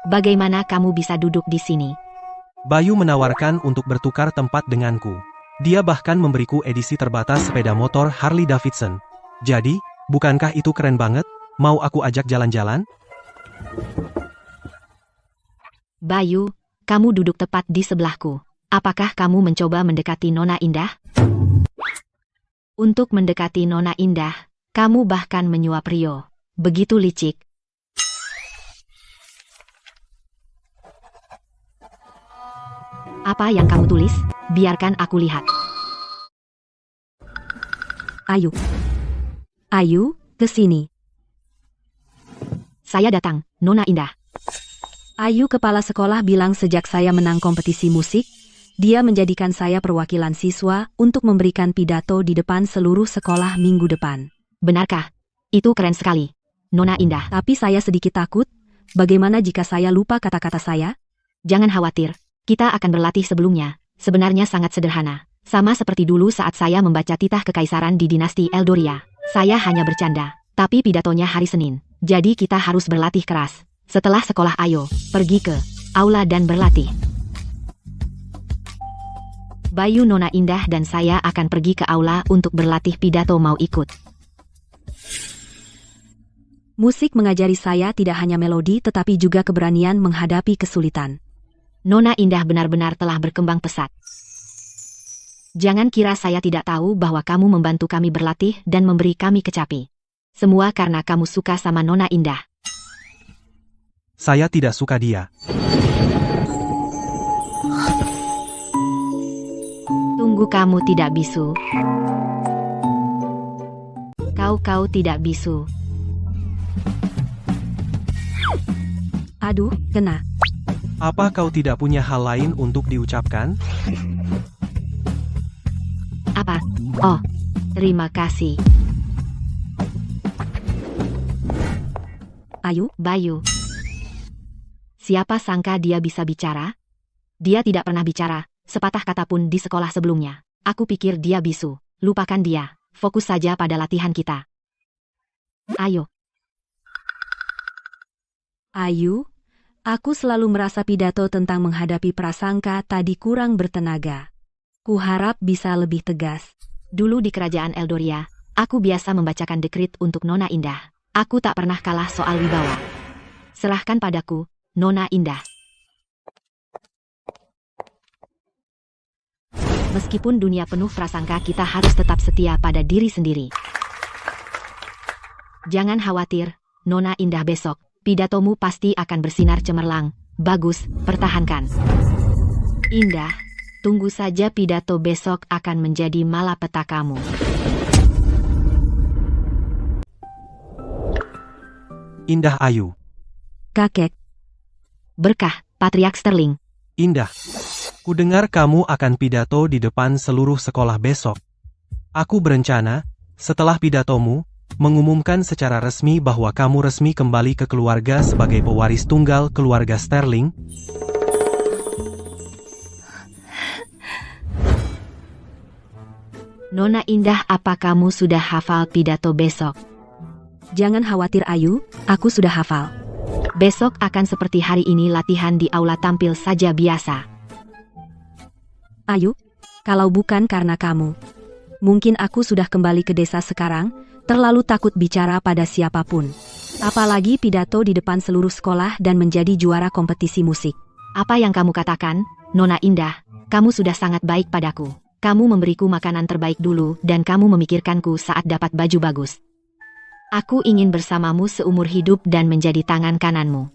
S1: Bagaimana kamu bisa duduk di sini?
S2: Bayu menawarkan untuk bertukar tempat denganku. Dia bahkan memberiku edisi terbatas sepeda motor Harley Davidson. Jadi, bukankah itu keren banget? Mau aku ajak jalan-jalan?
S1: Bayu, kamu duduk tepat di sebelahku. Apakah kamu mencoba mendekati Nona Indah? Untuk mendekati Nona Indah, kamu bahkan menyuap Rio. Begitu licik. Apa yang kamu tulis? Biarkan aku lihat.
S3: Ayu. Ayu, ke sini.
S1: Saya datang, Nona Indah.
S3: Ayu kepala sekolah bilang sejak saya menang kompetisi musik, dia menjadikan saya perwakilan siswa untuk memberikan pidato di depan seluruh sekolah minggu depan.
S1: Benarkah? Itu keren sekali, Nona Indah.
S3: Tapi saya sedikit takut, bagaimana jika saya lupa kata-kata saya?
S1: Jangan khawatir, kita akan berlatih sebelumnya. Sebenarnya sangat sederhana. Sama seperti dulu saat saya membaca titah kekaisaran di dinasti Eldoria. Saya hanya bercanda, tapi pidatonya hari Senin. Jadi kita harus berlatih keras. Setelah sekolah ayo, pergi ke aula dan berlatih. Bayu, Nona Indah dan saya akan pergi ke aula untuk berlatih pidato. Mau ikut?
S3: Musik mengajari saya tidak hanya melodi tetapi juga keberanian menghadapi kesulitan.
S1: Nona Indah benar-benar telah berkembang pesat. Jangan kira saya tidak tahu bahwa kamu membantu kami berlatih dan memberi kami kecapi. Semua karena kamu suka sama Nona Indah.
S2: Saya tidak suka dia.
S1: Tunggu, kamu tidak bisu. Kau tidak bisu.
S3: Aduh, kena.
S2: Apa kau tidak punya hal lain untuk diucapkan?
S1: Apa? Oh, terima kasih.
S3: Ayu,
S1: Bayu. Siapa sangka dia bisa bicara? Dia tidak pernah bicara, sepatah kata pun di sekolah sebelumnya. Aku pikir dia bisu. Lupakan dia. Fokus saja pada latihan kita. Ayo.
S3: Ayu, aku selalu merasa pidato tentang menghadapi prasangka tadi kurang bertenaga. Kuharap bisa lebih tegas.
S1: Dulu di kerajaan Eldoria, aku biasa membacakan dekrit untuk Nona Indah. Aku tak pernah kalah soal wibawa. Serahkan padaku, Nona Indah. Meskipun dunia penuh prasangka, kita harus tetap setia pada diri sendiri. Jangan khawatir, Nona Indah, besok pidatomu pasti akan bersinar cemerlang. Bagus, pertahankan. Indah, tunggu saja, pidato besok akan menjadi malapetakamu.
S2: Indah Ayu.
S3: Kakek,
S1: Berkah, Patriark Sterling.
S2: Indah. Kudengar kamu akan pidato di depan seluruh sekolah besok. Aku berencana, setelah pidatomu, mengumumkan secara resmi bahwa kamu resmi kembali ke keluarga sebagai pewaris tunggal keluarga Sterling.
S1: Nona Indah, apa kamu sudah hafal pidato besok?
S3: jangan khawatir Ayu, aku sudah hafal.
S1: Besok akan seperti hari ini, latihan di aula tampil saja biasa.
S3: Ayu, kalau bukan karena kamu, mungkin aku sudah kembali ke desa sekarang, terlalu takut bicara pada siapapun. Apalagi pidato di depan seluruh sekolah dan menjadi juara kompetisi musik.
S1: Apa yang kamu katakan, Nona Indah? Kamu sudah sangat baik padaku. Kamu memberiku makanan terbaik dulu dan kamu memikirkanku saat dapat baju bagus. Aku ingin bersamamu seumur hidup dan menjadi tangan kananmu.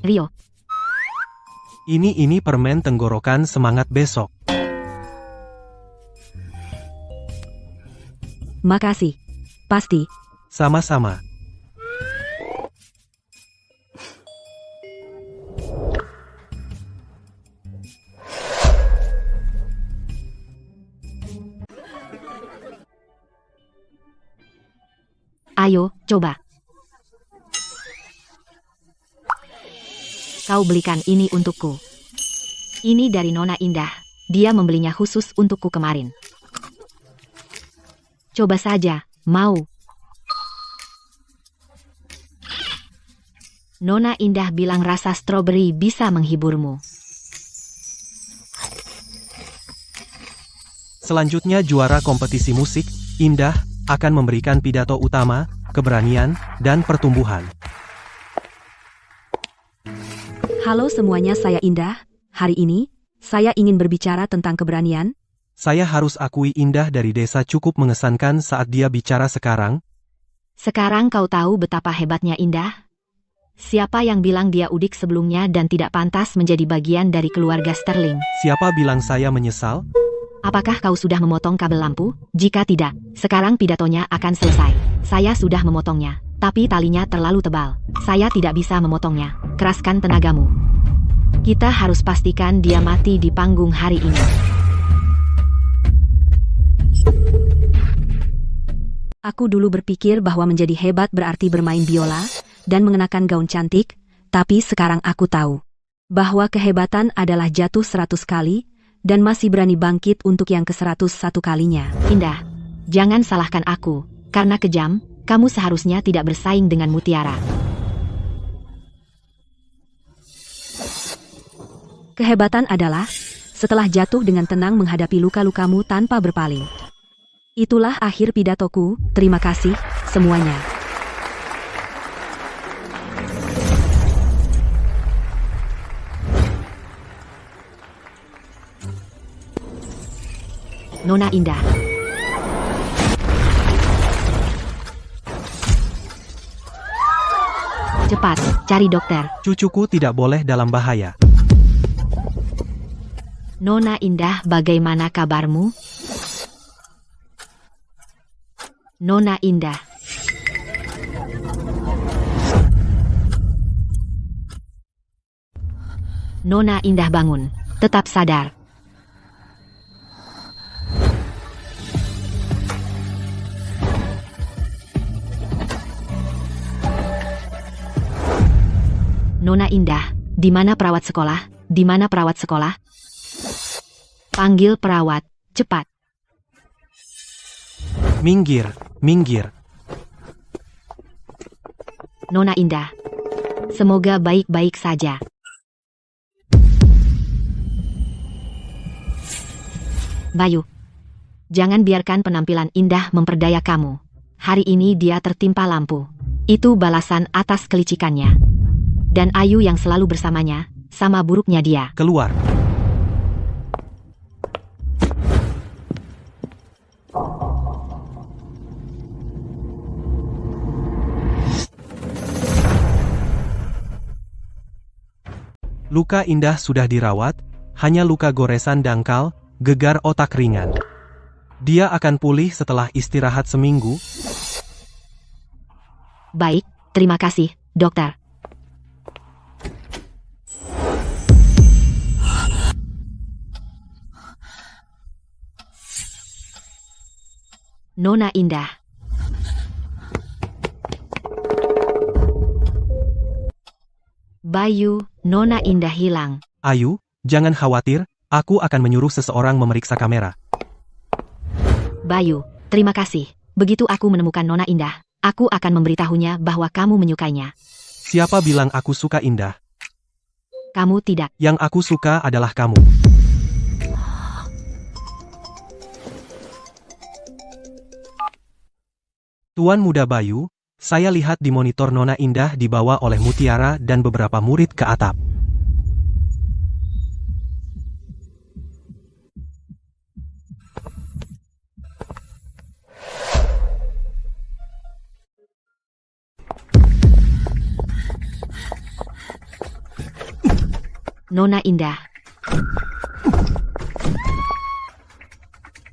S1: Rio.
S2: Ini permen tenggorokan semangat besok.
S3: Makasih. Pasti.
S2: Sama-sama.
S1: Ayo, coba. Kau belikan ini untukku. Ini dari Nona Indah. Dia membelinya khusus untukku kemarin. Coba saja, mau. Nona Indah bilang rasa stroberi bisa menghiburmu.
S2: Selanjutnya juara kompetisi musik, Indah, akan memberikan pidato utama, keberanian, dan pertumbuhan.
S3: Halo semuanya, saya Indah. Hari ini, saya ingin berbicara tentang keberanian.
S2: Saya harus akui Indah dari desa cukup mengesankan saat dia bicara sekarang.
S1: Sekarang kau tahu betapa hebatnya Indah? Siapa yang bilang dia udik sebelumnya dan tidak pantas menjadi bagian dari keluarga Sterling?
S2: Siapa bilang saya menyesal?
S1: Apakah kau sudah memotong kabel lampu? Jika tidak, sekarang pidatonya akan selesai. Saya sudah memotongnya, tapi talinya terlalu tebal. Saya tidak bisa memotongnya. Keraskan tenagamu. Kita harus pastikan dia mati di panggung hari ini.
S3: Aku dulu berpikir bahwa menjadi hebat berarti bermain biola dan mengenakan gaun cantik, tapi sekarang aku tahu bahwa kehebatan adalah jatuh 100 kali dan masih berani bangkit untuk yang ke-101 kalinya.
S1: Indah, jangan salahkan aku. Karena kejam, kamu seharusnya tidak bersaing dengan Mutiara.
S3: Kehebatan adalah setelah jatuh dengan tenang menghadapi luka-lukamu tanpa berpaling. Itulah akhir pidatoku. Terima kasih, semuanya.
S1: Nona Indah. Cepat, cari dokter.
S2: Cucuku tidak boleh dalam bahaya.
S1: Nona Indah, bagaimana kabarmu? Nona Indah. Nona Indah, bangun. Tetap sadar. Nona Indah, di mana perawat sekolah? Di mana perawat sekolah? Panggil perawat, cepat.
S2: Minggir, minggir.
S1: Nona Indah. Semoga baik-baik saja. Bayu. Jangan biarkan penampilan Indah memperdaya kamu. Hari ini dia tertimpa lampu. Itu balasan atas kelicikannya. Dan Ayu yang selalu bersamanya, sama buruknya dia.
S2: Keluar. Luka Indah sudah dirawat, hanya luka goresan dangkal, gegar otak ringan. Dia akan pulih setelah istirahat seminggu.
S1: Baik, terima kasih, dokter. Nona Indah. Bayu, Nona Indah hilang.
S2: Ayu, jangan khawatir, aku akan menyuruh seseorang memeriksa kamera.
S1: Bayu, terima kasih. Begitu aku menemukan Nona Indah, aku akan memberitahunya bahwa kamu menyukainya.
S2: Siapa bilang aku suka Indah?
S1: Kamu tidak.
S2: Yang aku suka adalah kamu. Tuan Muda Bayu, saya lihat di monitor Nona Indah dibawa oleh Mutiara dan beberapa murid ke atap.
S1: Nona Indah.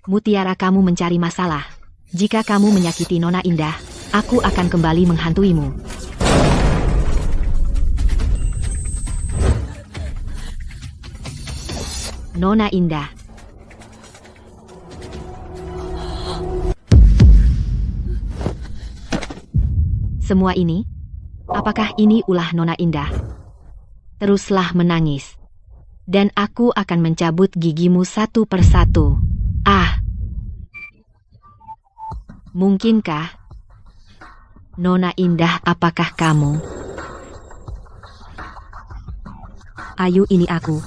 S1: Mutiara, kamu mencari masalah. Jika kamu menyakiti Nona Indah, aku akan kembali menghantuimu. Nona Indah. Semua ini? Apakah ini ulah Nona Indah? Teruslah menangis. Dan aku akan mencabut gigimu satu persatu. Ah! Mungkinkah? Nona Indah, apakah kamu?
S3: Ayu, ini aku.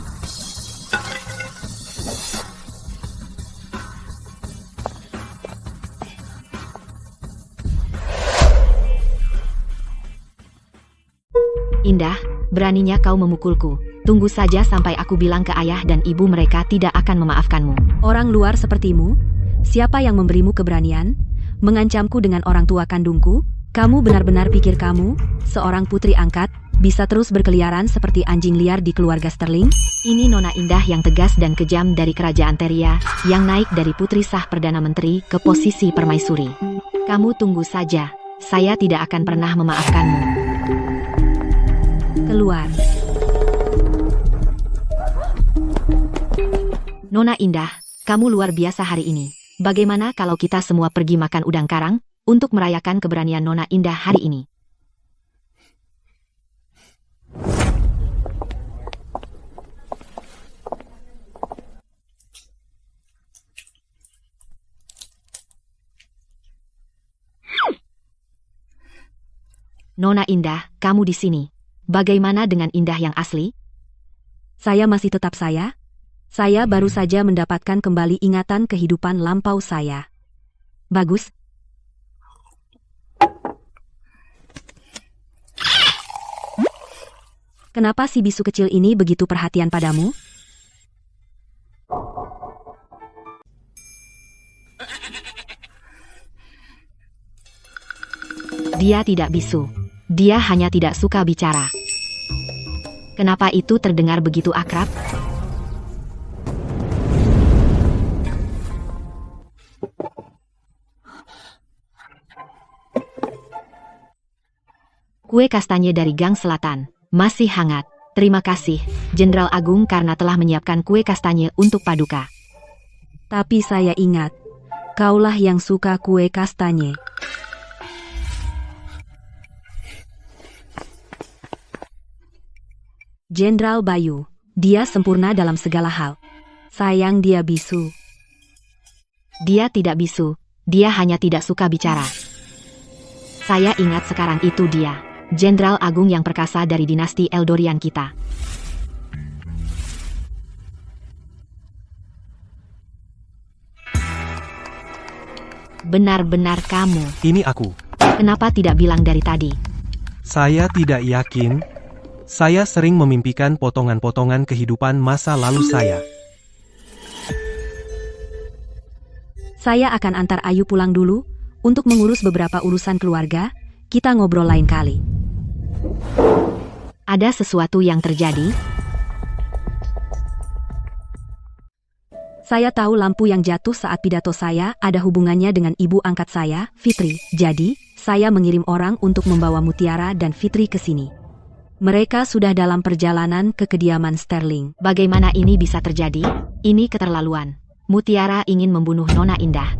S1: Indah, beraninya kau memukulku. Tunggu saja sampai aku bilang ke ayah dan ibu, mereka tidak akan memaafkanmu.
S3: Orang luar sepertimu? Siapa yang memberimu keberanian? Mengancamku dengan orang tua kandungku? Kamu benar-benar pikir kamu, seorang putri angkat, bisa terus berkeliaran seperti anjing liar di keluarga Sterling?
S1: Ini Nona Indah yang tegas dan kejam dari kerajaan Teria, yang naik dari putri sah Perdana Menteri ke posisi permaisuri. Kamu tunggu saja, saya tidak akan pernah memaafkanmu.
S3: Keluar.
S1: Nona Indah, kamu luar biasa hari ini. Bagaimana kalau kita semua pergi makan udang karang, untuk merayakan keberanian Nona Indah hari ini? Nona Indah, kamu di sini. Bagaimana dengan Indah yang asli?
S3: Saya masih tetap saya? Saya baru saja mendapatkan kembali ingatan kehidupan lampau saya. Bagus. Kenapa si bisu kecil ini begitu perhatian padamu?
S1: Dia tidak bisu. Dia hanya tidak suka bicara. Kenapa itu terdengar begitu akrab? Kue kastanye dari Gang Selatan, masih hangat. Terima kasih, Jenderal Agung, karena telah menyiapkan kue kastanye untuk Paduka.
S3: Tapi saya ingat, kaulah yang suka kue kastanye. Jenderal Bayu, dia sempurna dalam segala hal. Sayang dia bisu.
S1: Dia tidak bisu, dia hanya tidak suka bicara. Saya ingat sekarang, itu dia, Jenderal Agung yang perkasa dari dinasti Eldorian kita. Benar-benar kamu.
S2: Ini aku.
S1: Kenapa tidak bilang dari tadi?
S2: Saya tidak yakin. Saya sering memimpikan potongan-potongan kehidupan masa lalu saya.
S3: Saya akan antar Ayu pulang dulu, untuk mengurus beberapa urusan keluarga. Kita ngobrol lain kali.
S1: Ada sesuatu yang terjadi?
S3: Saya tahu lampu yang jatuh saat pidato saya ada hubungannya dengan ibu angkat saya, Fitri. Jadi, saya mengirim orang untuk membawa Mutiara dan Fitri ke sini. Mereka sudah dalam perjalanan ke kediaman Sterling.
S1: Bagaimana ini bisa terjadi? Ini keterlaluan. Mutiara ingin membunuh Nona Indah.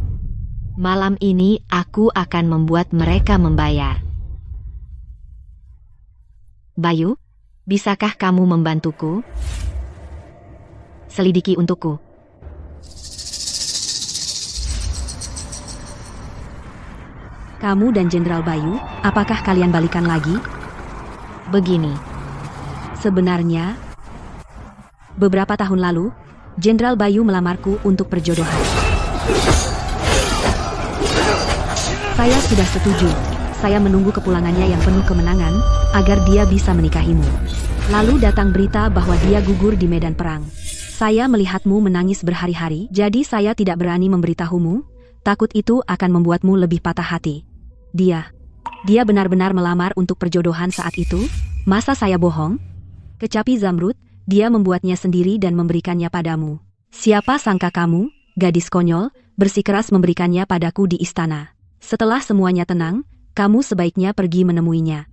S1: Malam ini aku akan membuat mereka membayar. Bayu, bisakah kamu membantuku? Selidiki untukku.
S3: Kamu dan Jenderal Bayu, apakah kalian balikan lagi?
S1: Begini.
S3: Sebenarnya, beberapa tahun lalu, Jenderal Bayu melamarku untuk perjodohan. Saya sudah setuju. Saya menunggu kepulangannya yang penuh kemenangan, agar dia bisa menikahimu. Lalu datang berita bahwa dia gugur di medan perang. Saya melihatmu menangis berhari-hari, jadi saya tidak berani memberitahumu. Takut itu akan membuatmu lebih patah hati. Dia benar-benar melamar untuk perjodohan saat itu? Masa saya bohong? Kecapi Zamrud, dia membuatnya sendiri dan memberikannya padamu. Siapa sangka kamu, gadis konyol, bersikeras memberikannya padaku di istana. Setelah semuanya tenang, kamu sebaiknya pergi menemuinya.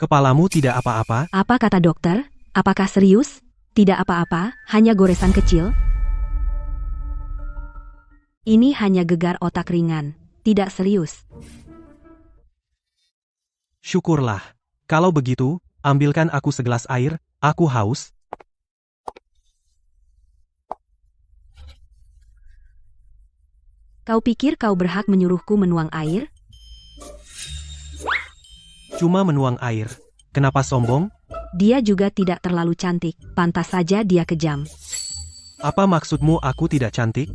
S2: Kepalamu tidak apa-apa?
S3: Apa kata dokter? Apakah serius? Tidak apa-apa, hanya goresan kecil. Ini hanya gegar otak ringan, tidak serius.
S2: Syukurlah. Kalau begitu, ambilkan aku segelas air, aku haus.
S3: Kau pikir kau berhak menyuruhku menuang air?
S2: Cuma menuang air. Kenapa sombong?
S3: Dia juga tidak terlalu cantik, pantas saja dia kejam.
S2: Apa maksudmu aku tidak cantik?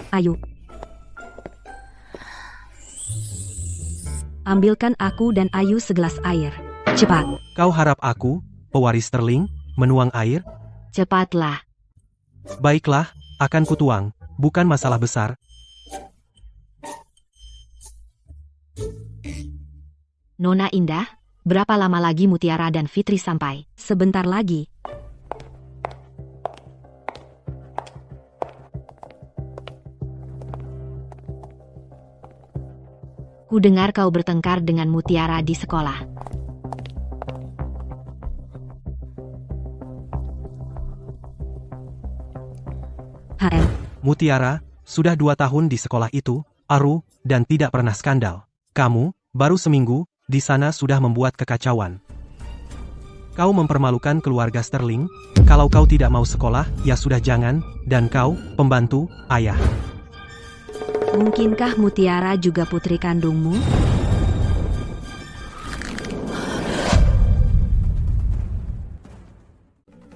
S3: Ayo. Ambilkan aku dan Ayu segelas air. Cepat.
S2: Kau harap aku, pewaris Sterling, menuang air?
S1: Cepatlah.
S2: Baiklah, akan kutuang, bukan masalah besar.
S1: Nona Indah, berapa lama lagi Mutiara dan Fitri sampai?
S3: Sebentar lagi.
S1: Ku dengar kau bertengkar dengan Mutiara di sekolah.
S3: HM.
S2: Mutiara, sudah 2 tahun di sekolah itu, Aru, dan tidak pernah skandal. Kamu, baru seminggu, di sana sudah membuat kekacauan. Kau mempermalukan keluarga Sterling, kalau kau tidak mau sekolah, ya sudah jangan, dan kau, pembantu, ayah.
S3: Mungkinkah Mutiara juga putri kandungmu?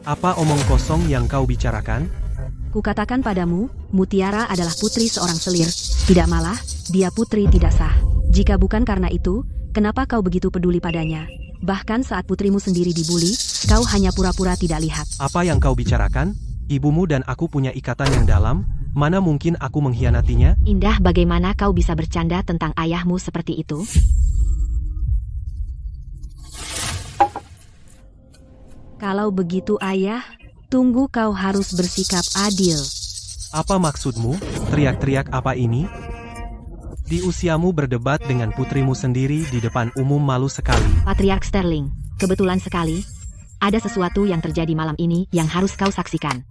S2: Apa omong kosong yang kau bicarakan?
S3: Kukatakan padamu, Mutiara adalah putri seorang selir. Tidak malah, dia putri tidak sah. Jika bukan karena itu, kenapa kau begitu peduli padanya? Bahkan saat putrimu sendiri dibuli, kau hanya pura-pura tidak lihat.
S2: Apa yang kau bicarakan? Ibumu dan aku punya ikatan yang dalam, mana mungkin aku mengkhianatinya?
S1: Indah, bagaimana kau bisa bercanda tentang ayahmu seperti itu?
S3: Kalau begitu ayah, tunggu kau harus bersikap adil.
S2: Apa maksudmu? Teriak-teriak apa ini? Di usiamu berdebat dengan putrimu sendiri di depan umum, malu sekali.
S1: Patriark Sterling, kebetulan sekali, ada sesuatu yang terjadi malam ini yang harus kau saksikan.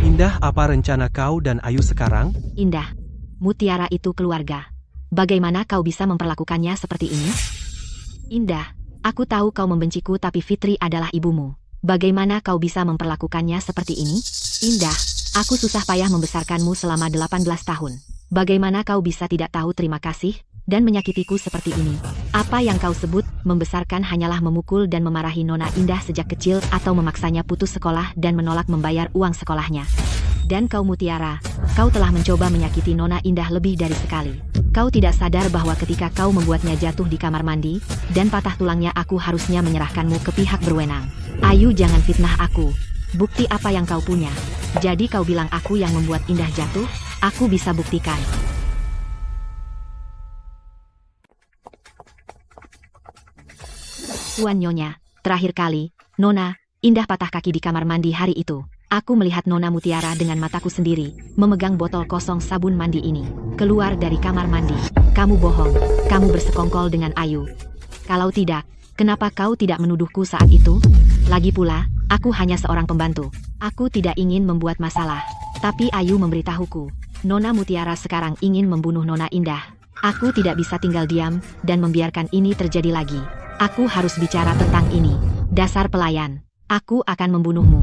S2: Indah, apa rencana kau dan Ayu sekarang?
S1: Indah, Mutiara itu keluarga. Bagaimana kau bisa memperlakukannya seperti ini? Indah, aku tahu kau membenciku, tapi Fitri adalah ibumu. Bagaimana kau bisa memperlakukannya seperti ini? Indah, aku susah payah membesarkanmu selama 18 tahun. Bagaimana kau bisa tidak tahu terima kasih dan menyakitiku seperti ini? Apa yang kau sebut membesarkan hanyalah memukul dan memarahi Nona Indah sejak kecil atau memaksanya putus sekolah dan menolak membayar uang sekolahnya. Dan kau Mutiara, kau telah mencoba menyakiti Nona Indah lebih dari sekali. Kau tidak sadar bahwa ketika kau membuatnya jatuh di kamar mandi dan patah tulangnya, aku harusnya menyerahkanmu ke pihak berwenang. Ayu, jangan fitnah aku. Bukti apa yang kau punya? Jadi kau bilang aku yang membuat Indah jatuh? Aku bisa buktikan. Tuan Nyonya, terakhir kali, Nona Indah patah kaki di kamar mandi hari itu. Aku melihat Nona Mutiara dengan mataku sendiri, memegang botol kosong sabun mandi ini. Keluar dari kamar mandi. Kamu bohong. Kamu bersekongkol dengan Ayu. Kalau tidak, kenapa kau tidak menuduhku saat itu? Lagi pula, aku hanya seorang pembantu. Aku tidak ingin membuat masalah. Tapi Ayu memberitahuku, Nona Mutiara sekarang ingin membunuh Nona Indah. Aku tidak bisa tinggal diam dan membiarkan ini terjadi lagi. Aku harus bicara tentang ini. Dasar pelayan. Aku akan membunuhmu.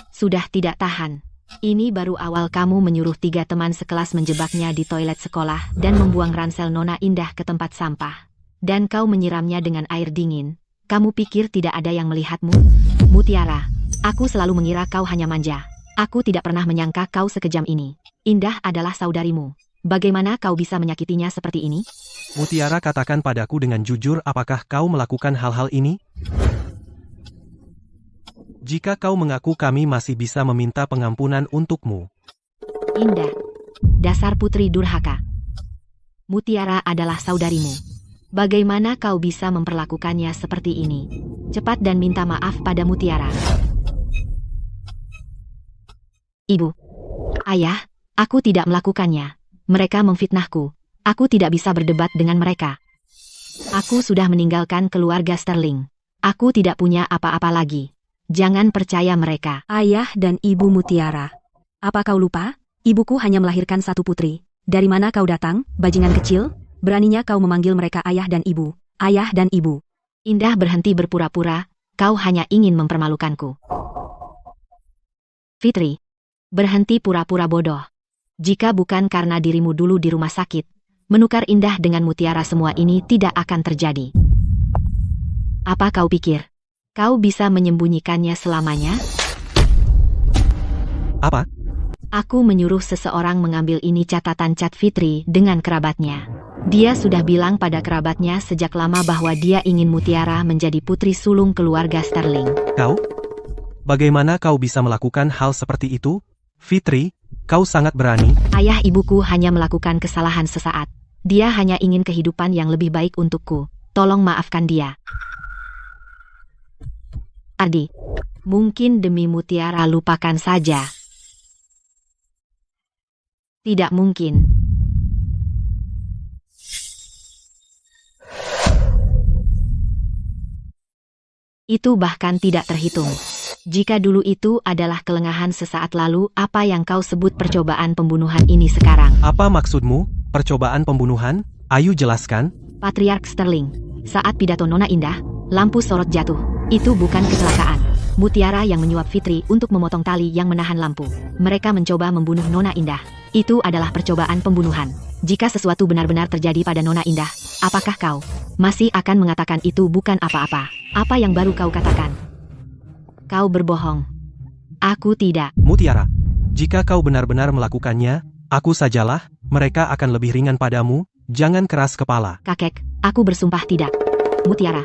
S1: Sudah tidak tahan. Ini baru awal kamu menyuruh 3 teman sekelas menjebaknya di toilet sekolah dan membuang ransel Nona Indah ke tempat sampah. Dan kau menyiramnya dengan air dingin. Kamu pikir tidak ada yang melihatmu? Mutiara, aku selalu mengira kau hanya manja. Aku tidak pernah menyangka kau sekejam ini. Indah adalah saudarimu. Bagaimana kau bisa menyakitinya seperti ini?
S2: Mutiara, katakan padaku dengan jujur, apakah kau melakukan hal-hal ini? Jika kau mengaku, kami masih bisa meminta pengampunan untukmu.
S1: Indah, dasar putri durhaka. Mutiara adalah saudarimu. Bagaimana kau bisa memperlakukannya seperti ini? Cepat dan minta maaf pada Mutiara. Ibu, ayah, Aku tidak melakukannya. Mereka memfitnahku. Aku tidak bisa berdebat dengan mereka. Aku sudah meninggalkan keluarga Sterling. Aku tidak punya apa-apa lagi. Jangan percaya mereka.
S3: Ayah dan Ibu Mutiara. Apa kau lupa? Ibuku hanya melahirkan satu putri. Dari mana kau datang, bajingan kecil? Beraninya kau memanggil mereka ayah dan ibu. Ayah dan ibu.
S1: Indah, berhenti berpura-pura. Kau hanya ingin mempermalukanku. Fitri, berhenti pura-pura bodoh. Jika bukan karena dirimu dulu di rumah sakit, menukar Indah dengan Mutiara, semua ini tidak akan terjadi. Apa kau pikir? Kau bisa menyembunyikannya selamanya?
S2: Apa?
S1: Aku menyuruh seseorang mengambil ini catatan chat Fitri dengan kerabatnya. Dia sudah bilang pada kerabatnya sejak lama bahwa dia ingin Mutiara menjadi putri sulung keluarga Sterling.
S2: Kau? Bagaimana kau bisa melakukan hal seperti itu? Fitri, kau sangat berani.
S1: Ayah ibuku hanya melakukan kesalahan sesaat. Dia hanya ingin kehidupan yang lebih baik untukku. Tolong maafkan dia. Ardi, mungkin demi Mutiara lupakan saja. Tidak mungkin. Itu bahkan tidak terhitung. Jika dulu itu adalah kelengahan sesaat lalu, apa yang kau sebut percobaan pembunuhan ini sekarang?
S2: Apa maksudmu? Percobaan pembunuhan? Ayo jelaskan.
S1: Patriark Sterling, saat pidato Nona Indah, lampu sorot jatuh. Itu bukan kecelakaan. Mutiara yang menyuap Fitri untuk memotong tali yang menahan lampu. Mereka mencoba membunuh Nona Indah. Itu adalah percobaan pembunuhan. Jika sesuatu benar-benar terjadi pada Nona Indah, apakah kau masih akan mengatakan itu bukan apa-apa? Apa yang baru kau katakan? Kau berbohong. Aku tidak.
S2: Mutiara, jika kau benar-benar melakukannya, aku sajalah, mereka akan lebih ringan padamu, jangan keras kepala.
S1: Kakek, aku bersumpah tidak. Mutiara,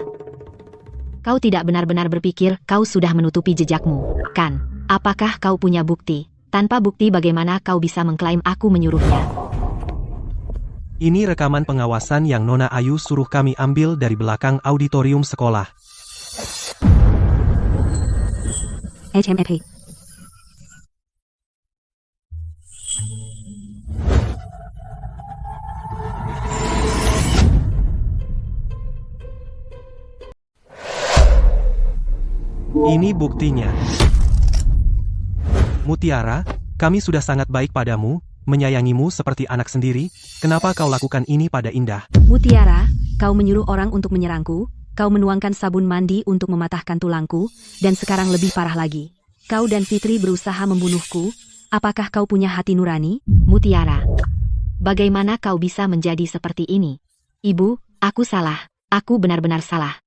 S1: kau tidak benar-benar berpikir kau sudah menutupi jejakmu, kan? Apakah kau punya bukti? Tanpa bukti bagaimana kau bisa mengklaim aku menyuruhnya?
S2: Ini rekaman pengawasan yang Nona Ayu suruh kami ambil dari belakang auditorium sekolah.
S3: HMFA.
S2: Ini buktinya. Mutiara, kami sudah sangat baik padamu, menyayangimu seperti anak sendiri, kenapa kau lakukan ini pada Indah?
S3: Mutiara, kau menyuruh orang untuk menyerangku, kau menuangkan sabun mandi untuk mematahkan tulangku, dan sekarang lebih parah lagi. Kau dan Fitri berusaha membunuhku, apakah kau punya hati nurani?
S1: Mutiara, bagaimana kau bisa menjadi seperti ini? Ibu, aku salah. Aku benar-benar salah.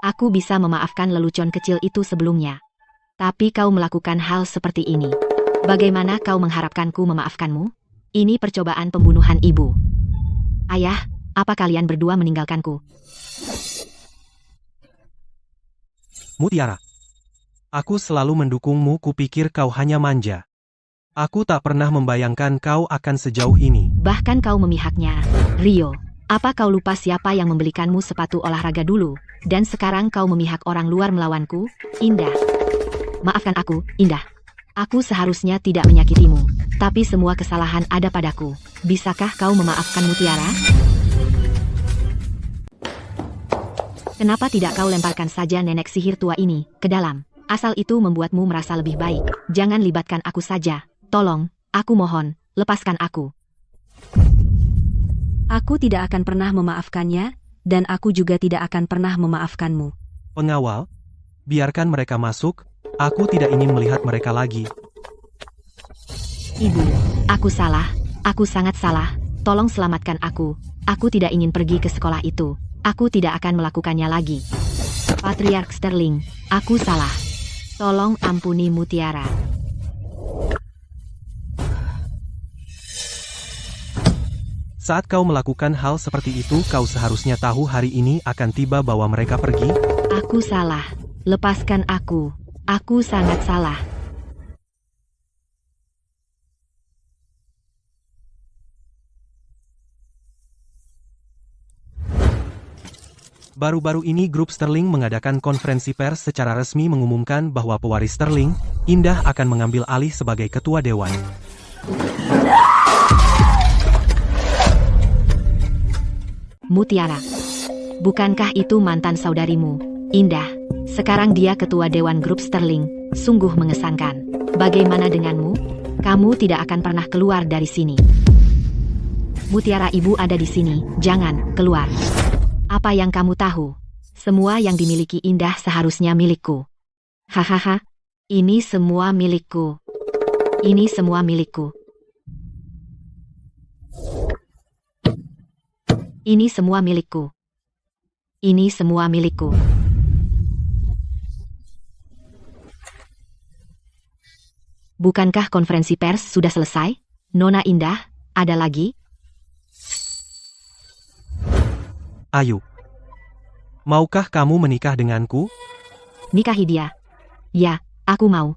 S1: Aku bisa memaafkan lelucon kecil itu sebelumnya. Tapi kau melakukan hal seperti ini. Bagaimana kau mengharapkanku memaafkanmu? Ini percobaan pembunuhan ibu. Ayah, apa kalian berdua meninggalkanku?
S2: Mutiara, aku selalu mendukungmu, kupikir kau hanya manja. Aku tak pernah membayangkan kau akan sejauh ini.
S1: Bahkan kau memihaknya. Rio, apa kau lupa siapa yang membelikanmu sepatu olahraga dulu? Dan sekarang kau memihak orang luar melawanku? Indah. Maafkan aku, Indah. Aku seharusnya tidak menyakitimu. Tapi semua kesalahan ada padaku. Bisakah kau memaafkan Mutiara? Kenapa tidak kau lemparkan saja nenek sihir tua ini ke dalam? Asal itu membuatmu merasa lebih baik. Jangan libatkan aku saja. Tolong, aku mohon, lepaskan aku.
S3: Aku tidak akan pernah memaafkannya, dan aku juga tidak akan pernah memaafkanmu.
S2: Pengawal, biarkan mereka masuk, aku tidak ingin melihat mereka lagi.
S1: Ibu, aku salah, aku sangat salah, tolong selamatkan aku tidak ingin pergi ke sekolah itu, aku tidak akan melakukannya lagi. Patriark Sterling, aku salah. Tolong ampuni Mutiara.
S2: Saat kau melakukan hal seperti itu, kau seharusnya tahu hari ini akan tiba bahwa mereka pergi.
S1: Aku salah, lepaskan aku sangat salah.
S2: Baru-baru ini grup Sterling mengadakan konferensi pers secara resmi mengumumkan bahwa pewaris Sterling, Indah akan mengambil alih sebagai ketua dewan.
S1: Mutiara. Bukankah itu mantan saudarimu, Indah? Sekarang dia ketua Dewan Grup Sterling. Sungguh mengesankan. Bagaimana denganmu? Kamu tidak akan pernah keluar dari sini. Mutiara, ibu ada di sini. Jangan keluar. Apa yang kamu tahu? Semua yang dimiliki Indah seharusnya milikku. Hahaha. Ini semua milikku. Ini semua milikku. Ini semua milikku. Ini semua milikku. Bukankah konferensi pers sudah selesai? Nona Indah, ada lagi?
S2: Ayu. Maukah kamu menikah denganku?
S1: Nikahi dia. Ya, aku mau.